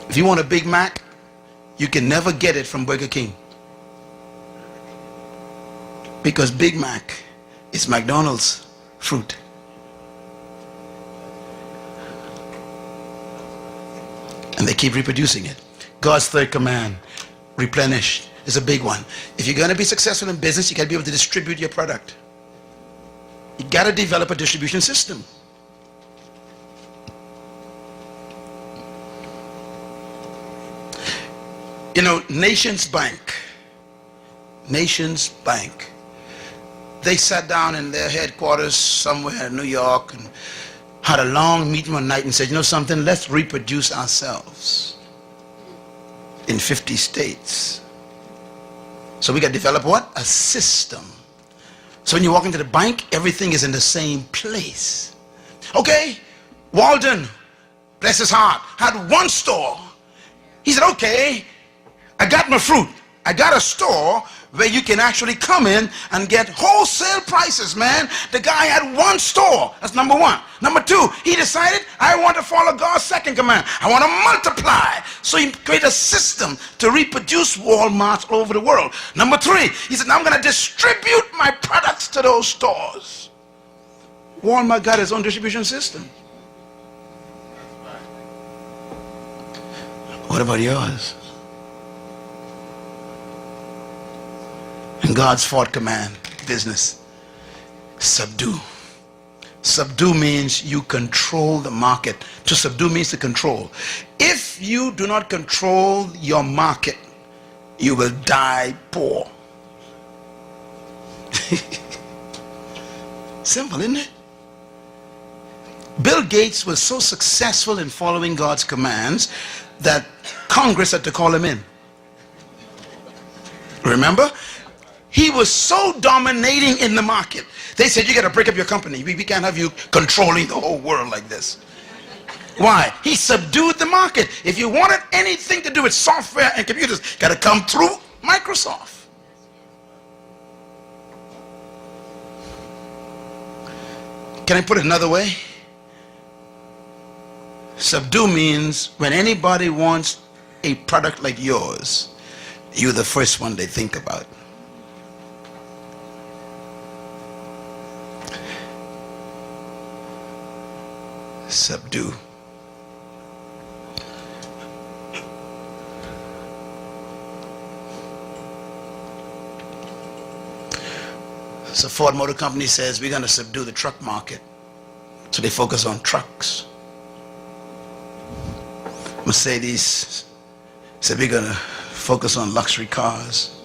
If you want a Big Mac, you can never get it from Burger King. Because Big Mac is McDonald's fruit. And they keep reproducing it. God's third command, replenish, is a big one. If you're going to be successful in business, you got to be able to distribute your product. You got to develop a distribution system. You know, Nations Bank, they sat down in their headquarters somewhere in New York and had a long meeting one night and said, you know something, let's reproduce ourselves in 50 states. So we got to develop what? A system. So when you walk into the bank, everything is in the same place. Okay, Walden, bless his heart, had one store. He said, okay, I got my fruit. I got a store where you can actually come in and get wholesale prices, man. The guy had one store. That's number one. Number two, he decided, I want to follow God's second command. I want to multiply. So he created a system to reproduce Walmarts all over the world. Number three, he said, now I'm going to distribute my products to those stores. Walmart got his own distribution system. What about yours? And God's fourth command, business, subdue. Subdue means you control the market. To subdue means to control. If you do not control your market, you will die poor. Simple, isn't it? Bill Gates was so successful in following God's commands that Congress had to call him in. Remember? He was so dominating in the market. They said, you got to break up your company. We can't have you controlling the whole world like this. Why? He subdued the market. If you wanted anything to do with software and computers, got to come through Microsoft. Can I put it another way? Subdue means when anybody wants a product like yours, you're the first one they think about. Subdue. So Ford Motor Company says we're going to subdue the truck market. So they focus on trucks. Mercedes said we're going to focus on luxury cars.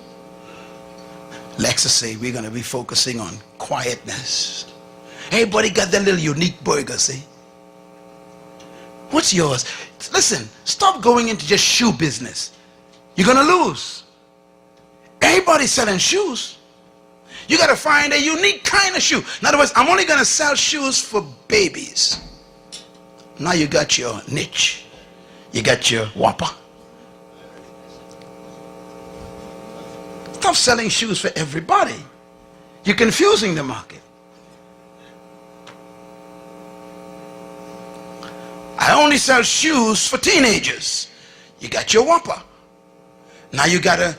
Lexus say we're going to be focusing on quietness. Everybody got their little unique burger, see? What's yours? Listen, stop going into just shoe business. You're going to lose. Everybody's selling shoes. You got to find a unique kind of shoe. In other words, I'm only going to sell shoes for babies. Now you got your niche. You got your whopper. Stop selling shoes for everybody. You're confusing the market. I only sell shoes for teenagers. You got your whopper. Now you got to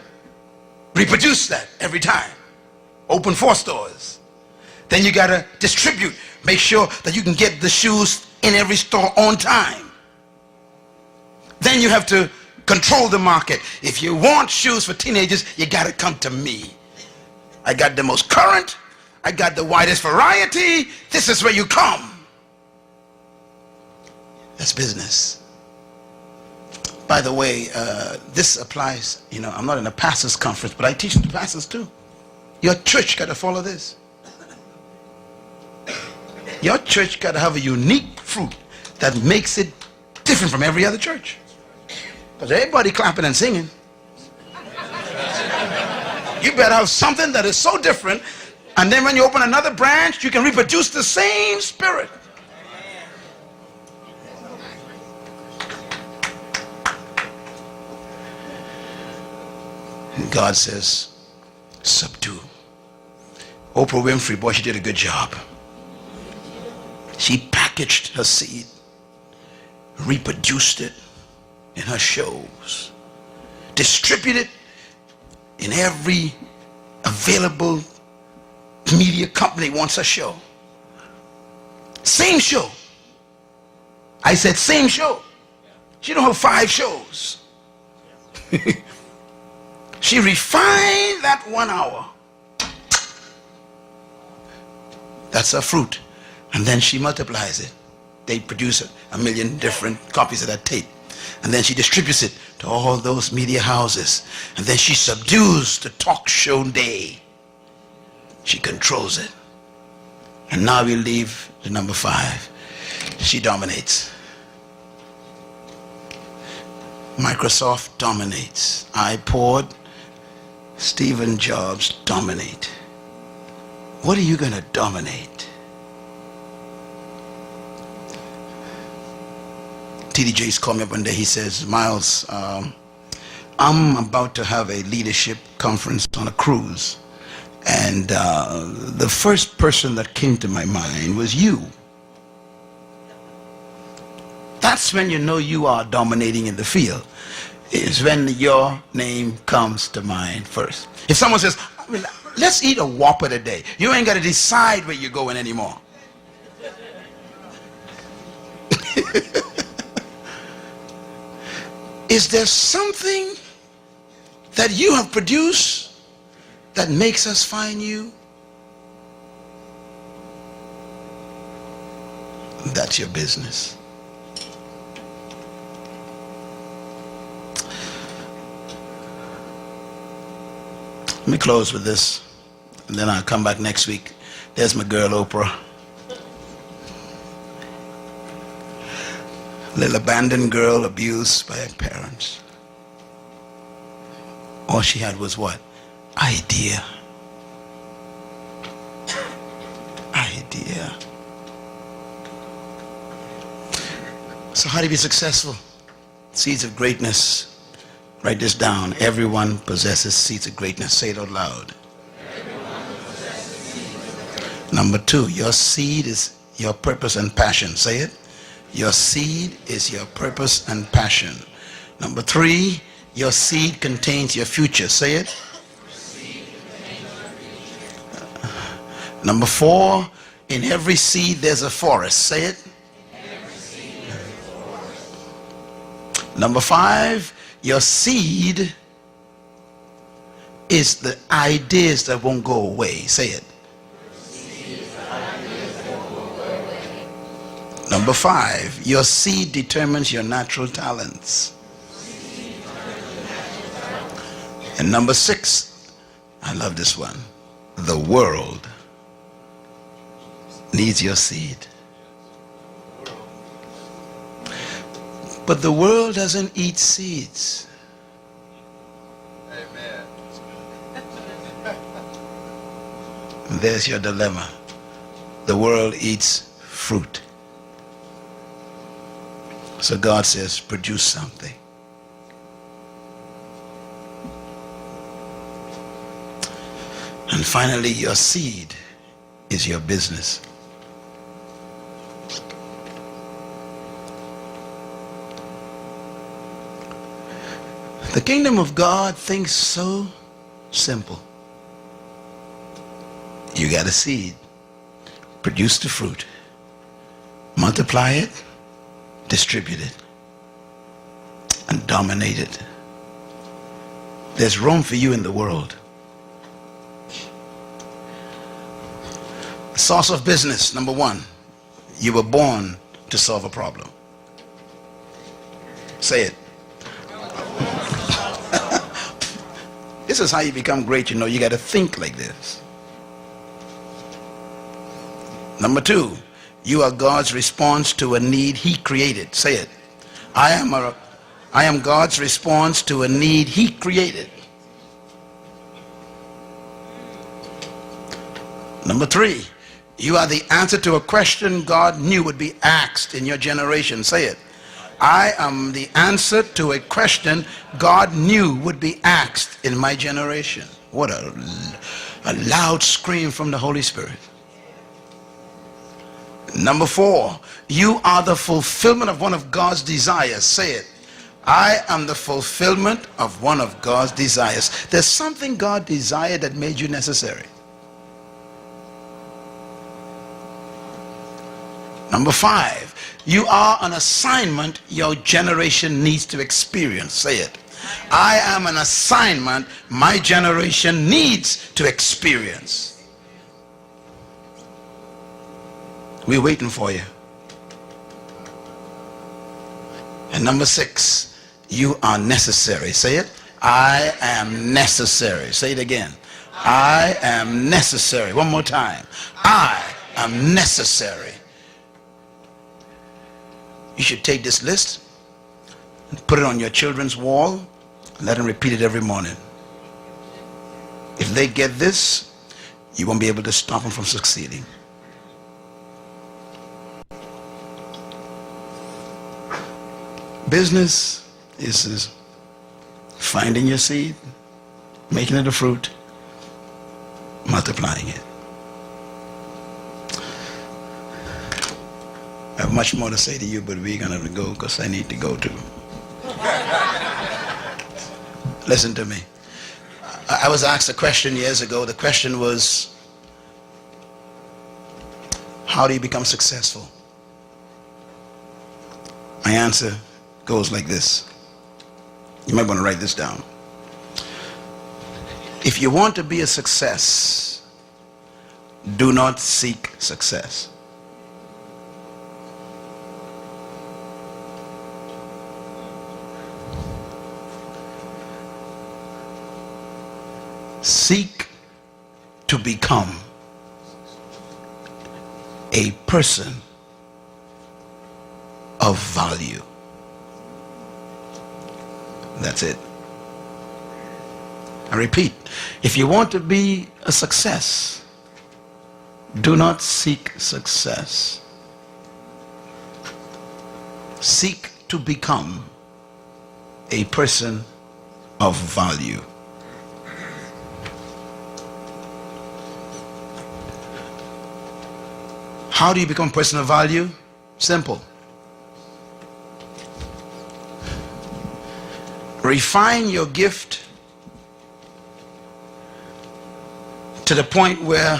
reproduce that every time. Open 4 stores. Then you got to distribute. Make sure that you can get the shoes in every store on time. Then you have to control the market. If you want shoes for teenagers, you got to come to me. I got the most current. I got the widest variety. This is where you come. That's business. By the way, this applies, you know, I'm not in a pastor's conference, but I teach the pastors too. Your church got to follow this. Your church got to have a unique fruit that makes it different from every other church. Because everybody clapping and singing. You better have something that is so different, and then when you open another branch, you can reproduce the same spirit. God says, subdue. Oprah Winfrey, boy, she did a good job. She packaged her seed, reproduced it in her shows, distributed in every available media company wants a show. Same show. I said same show. She don't have 5 shows. She refined that 1 hour. That's her fruit. And then she multiplies it. They produce a million different copies of that tape. And then she distributes it to all those media houses. And then she subdues the talk show day. She controls it. And now we leave the number 5. She dominates. Microsoft dominates. iPod, Stephen Jobs dominate. What are you going to dominate? T.D. Jakes called me up one day. He says, Myles, I'm about to have a leadership conference on a cruise. And the first person that came to my mind was you. That's when you know you are dominating in the field, is when your name comes to mind first. If someone says, let's eat a Whopper today, you ain't got to decide where you're going anymore. Is there something that you have produced that makes us find you? That's your business. Let me close with this, and then I'll come back next week. There's my girl Oprah. Little abandoned girl abused by her parents. All she had was what? Idea. Idea. So how do you be successful? Seeds of greatness. Write this down. Everyone possesses seeds of greatness. Say it out loud. Number 2, your seed is your purpose and passion. Say it. Your seed is your purpose and passion. Number 3, your seed contains your future. Say it. Number 4, in every seed there's a forest. Say it. Number 5, your seed is the ideas that won't go away. Say it. Number 5, your seed determines your natural talents. And number 6, I love this one. The world needs your seed. But the world doesn't eat seeds. Amen. There's your dilemma. The world eats fruit. So God says, produce something. And finally, your seed is your business. The kingdom of God thinks so simple. You got a seed. Produce the fruit. Multiply it. Distribute it. And dominate it. There's room for you in the world. The source of business, number 1. You were born to solve a problem. Say it. This is how you become great, you know. You got to think like this. Number 2, you are God's response to a need He created. Say it. I am God's response to a need He created. Number 3, you are the answer to a question God knew would be asked in your generation. Say it. I am the answer to a question God knew would be asked in my generation. What a loud scream from the Holy Spirit. Number 4, you are the fulfillment of one of God's desires. Say it. I am the fulfillment of one of God's desires. There's something God desired that made you necessary. Number 5, you are an assignment your generation needs to experience. Say it. I am an assignment my generation needs to experience. We're waiting for you. And number 6, you are necessary. Say it. I am necessary. Say it again. I am necessary. One more time. I am necessary. You should take this list and put it on your children's wall and let them repeat it every morning. If they get this, you won't be able to stop them from succeeding. Business is finding your seed, making it a fruit, multiplying it. I have much more to say to you, but we're going to go because I need to go too. Listen to me. I was asked a question years ago. The question was, how do you become successful? My answer goes like this. You might want to write this down. If you want to be a success, do not seek success. Seek to become a person of value. That's it. I repeat, if you want to be a success, do not seek success. Seek to become a person of value. How do you become a person of value? Simple. Refine your gift to the point where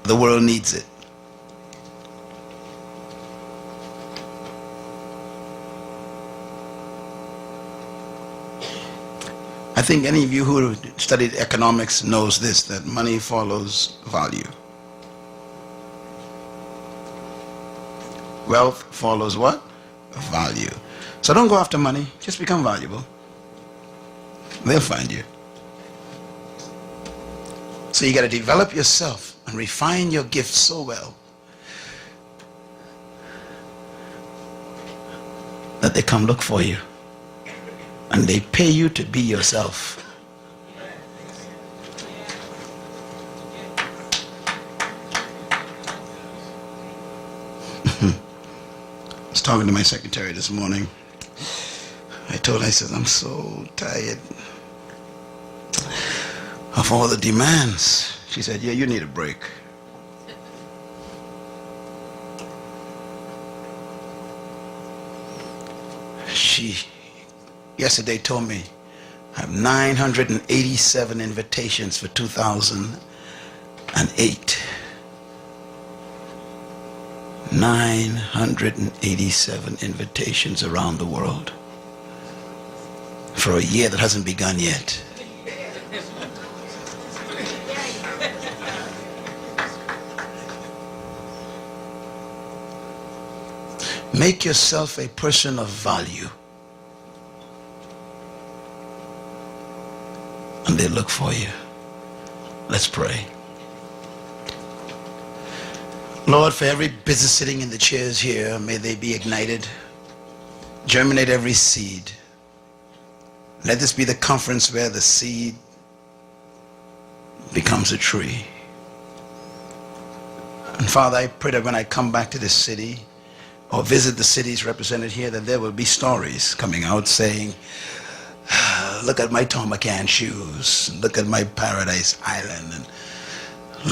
the world needs it. I think any of you who studied economics knows this, that money follows value. Wealth follows what? Value. So don't go after money, just become valuable. They'll find you. So you got to develop yourself and refine your gift so well that they come look for you and they pay you to be yourself. I was talking to my secretary this morning. I told her, I said, I'm so tired of all the demands. She said, yeah, you need a break. She yesterday told me I have 987 invitations for 2008. 987 invitations around the world for a year that hasn't begun yet. Make yourself a person of value, and they look for you. Let's pray. Lord, for every business sitting in the chairs here, may they be ignited. Germinate every seed. Let this be the conference where the seed becomes a tree. And Father, I pray that when I come back to this city or visit the cities represented here, that there will be stories coming out saying, look at my Tom McCann shoes, look at my Paradise Island, and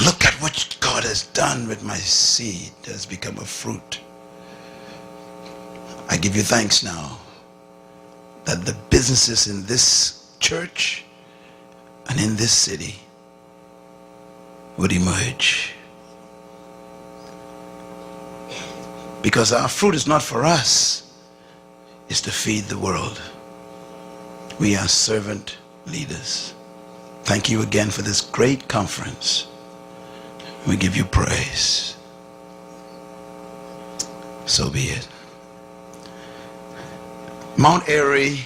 look at what God has done with my seed that has become a fruit. I give you thanks now that the businesses in this church and in this city would emerge. Because our fruit is not for us, it's to feed the world. We are servant leaders. Thank you again for this great conference. We give you praise. So be it. Mount Airy,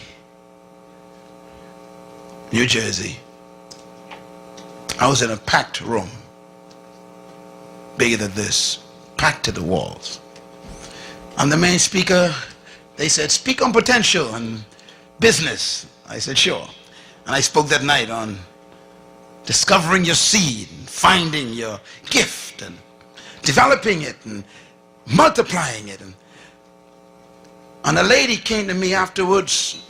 New Jersey. I was in a packed room, bigger than this, packed to the walls. I'm the main speaker. They said, speak on potential and business. I said, sure. And I spoke that night on discovering your seed, and finding your gift, and developing it, and multiplying it. And a lady came to me afterwards,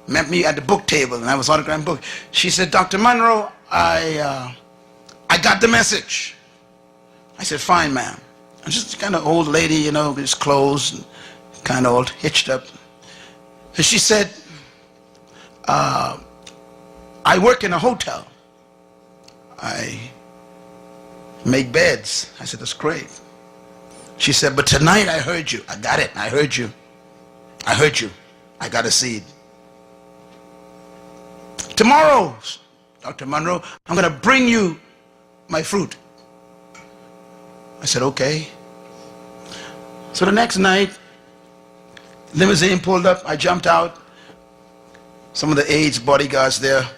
met me at the book table, and I was autographing book. She said, Dr. Munroe, I got the message. I said, fine, ma'am. I'm just kind of old lady, you know, just clothes, kind of old, hitched up. And she said, I work in a hotel. I make beds. I said, that's great. She said, but tonight I heard you. I got it. I heard you. I heard you. I got a seed. Tomorrow, Dr. Munroe, I'm going to bring you my fruit. I said, okay. So the next night, limousine pulled up. I jumped out. Some of the aides, bodyguards there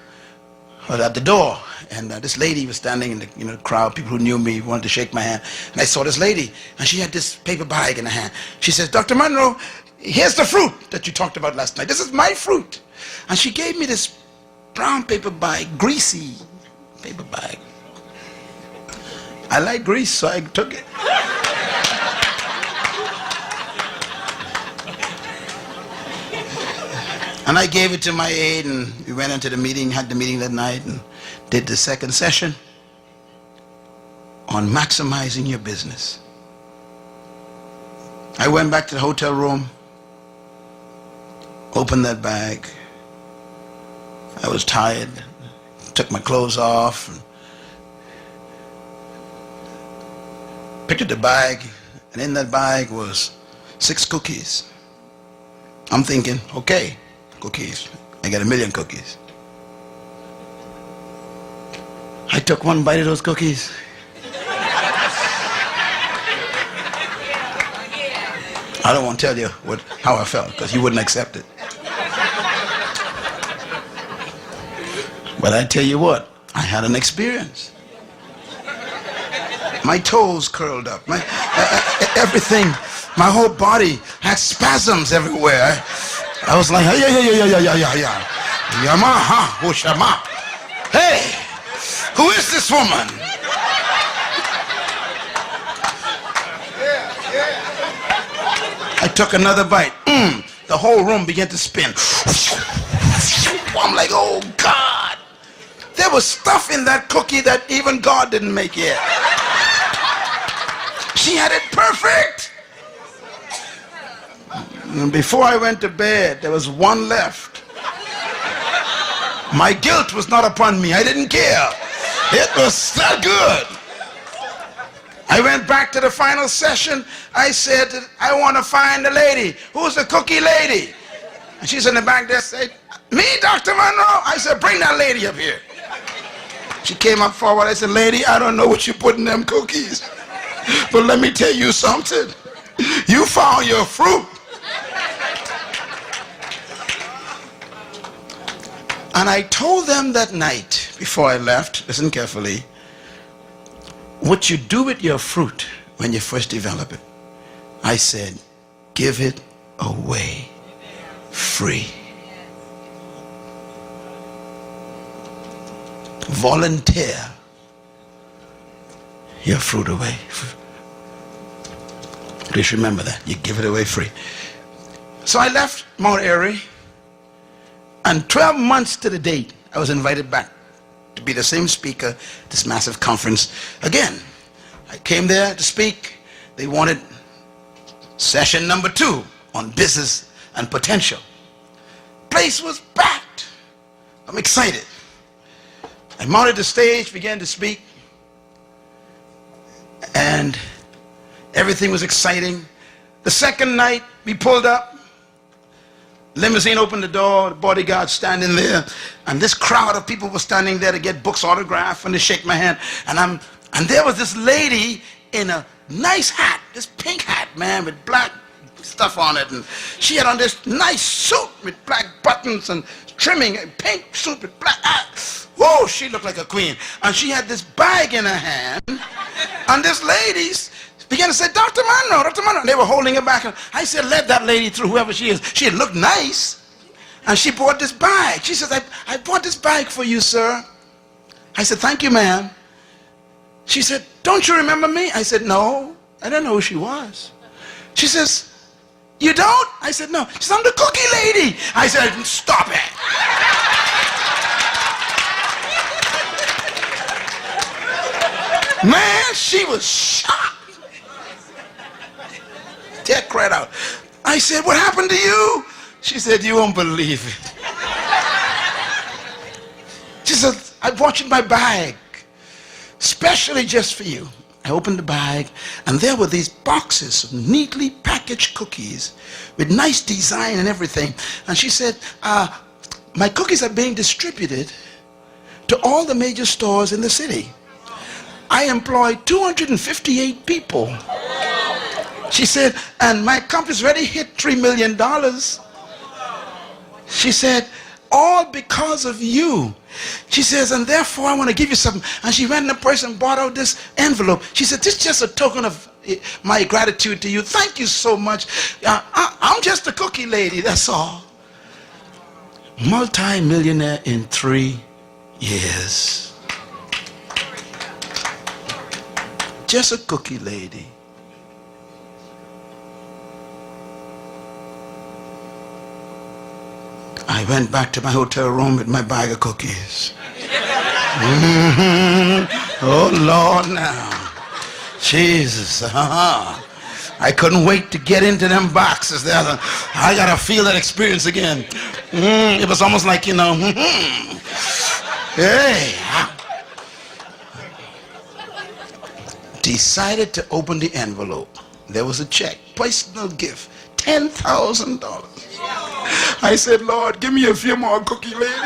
were at the door. And this lady was standing in the crowd. People who knew me wanted to shake my hand. And I saw this lady, and she had this paper bag in her hand. She says, Dr. Munroe, here's the fruit that you talked about last night. This is my fruit. And she gave me this brown paper bag, greasy paper bag. I like grease, so I took it. And I gave it to my aide, and we went into the meeting, had the meeting that night, and did the second session on maximizing your business. I went back to the hotel room, opened that bag. I was tired, took my clothes off, and picked up the bag, and in that bag was 6 cookies. I'm thinking, okay, cookies. I got 1,000,000 cookies. I took one bite of those cookies. I don't want to tell you how I felt, because you wouldn't accept it. But I tell you what, I had an experience. My toes curled up. Everything, my whole body had spasms everywhere. I was like, yeah. Yamaha, Hushama. Hey, who is this woman? I took another bite. The whole room began to spin. I'm like, oh God. There was stuff in that cookie that even God didn't make yet. She had it perfect. And before I went to bed, there was one left. My guilt was not upon me. I didn't care. It was that good. I went back to the final session. I said, I want to find the lady. Who's the cookie lady? And she's in the back there, said, me, Dr. Munroe? I said, bring that lady up here. She came up forward. I said, lady, I don't know what you put in them cookies, but let me tell you something. You found your fruit. And I told them that night before I left, listen carefully, what you do with your fruit when you first develop it, I said, give it away free. Volunteer your fruit away. Please remember that. You give it away free. So I left Mount Airy, and 12 months to the date, I was invited back to be the same speaker at this massive conference again. I came there to speak. They wanted session number 2 on business and potential. Place was packed. I'm excited. I mounted the stage, began to speak, and everything was exciting. The second night, we pulled up. Limousine opened the door, the bodyguard standing there, and this crowd of people were standing there to get books autographed and to shake my hand. And there was this lady in a nice hat, this pink hat, man, with black stuff on it, and she had on this nice suit with black buttons and trimming, a pink suit with black. Whoa, she looked like a queen. And she had this bag in her hand, and this lady began to say, Dr. Munroe, Dr. Munroe. And they were holding her back. And I said, let that lady through, whoever she is. She looked nice. And she bought this bag. She says, I bought this bag for you, sir. I said, thank you, ma'am. She said, don't you remember me? I said, no. I don't know who she was. She says, you don't? I said, no. She said, I'm the cookie lady. I said, stop it. Man, she was shocked. Dead cried out. I said, what happened to you? She said, you won't believe it. She said, I bought you my bag, specially just for you. I opened the bag, and there were these boxes of neatly packaged cookies with nice design and everything. And she said, my cookies are being distributed to all the major stores in the city. I employ 258 people. She said, and my company's already hit $3 million. She said, all because of you. She says, and therefore I want to give you something. And she went in the purse and bought out this envelope. She said, this is just a token of my gratitude to you. Thank you so much. I'm just a cookie lady, that's all. Multi-millionaire in 3 years. Just a cookie lady. I went back to my hotel room with my bag of cookies. Oh, Lord, now. Jesus. I couldn't wait to get into them boxes there. I got to feel that experience again. It was almost like, hey. Decided to open the envelope. There was a check, personal gift, $10,000. I said, Lord, give me a few more cookie ladies.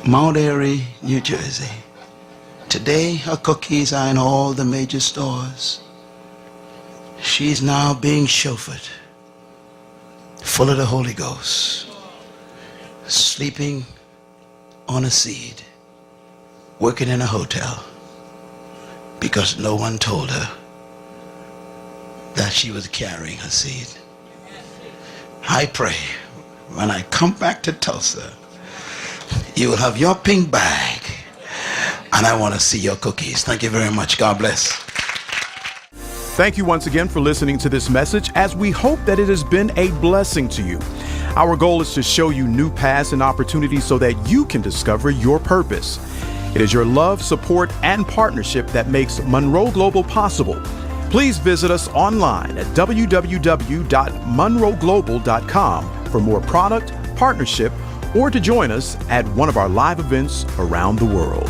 Mount Airy, New Jersey. Today, her cookies are in all the major stores. She's now being chauffeured, full of the Holy Ghost, sleeping on a seat, working in a hotel, because no one told her that she was carrying her seed. I pray when I come back to Tulsa, you will have your pink bag, and I want to see your cookies. Thank you very much. God bless. Thank you once again for listening to this message, as we hope that it has been a blessing to you. Our goal is to show you new paths and opportunities so that you can discover your purpose. It is your love, support, and partnership that makes Munroe Global possible. Please visit us online at www.munroeglobal.com for more product, partnership, or to join us at one of our live events around the world.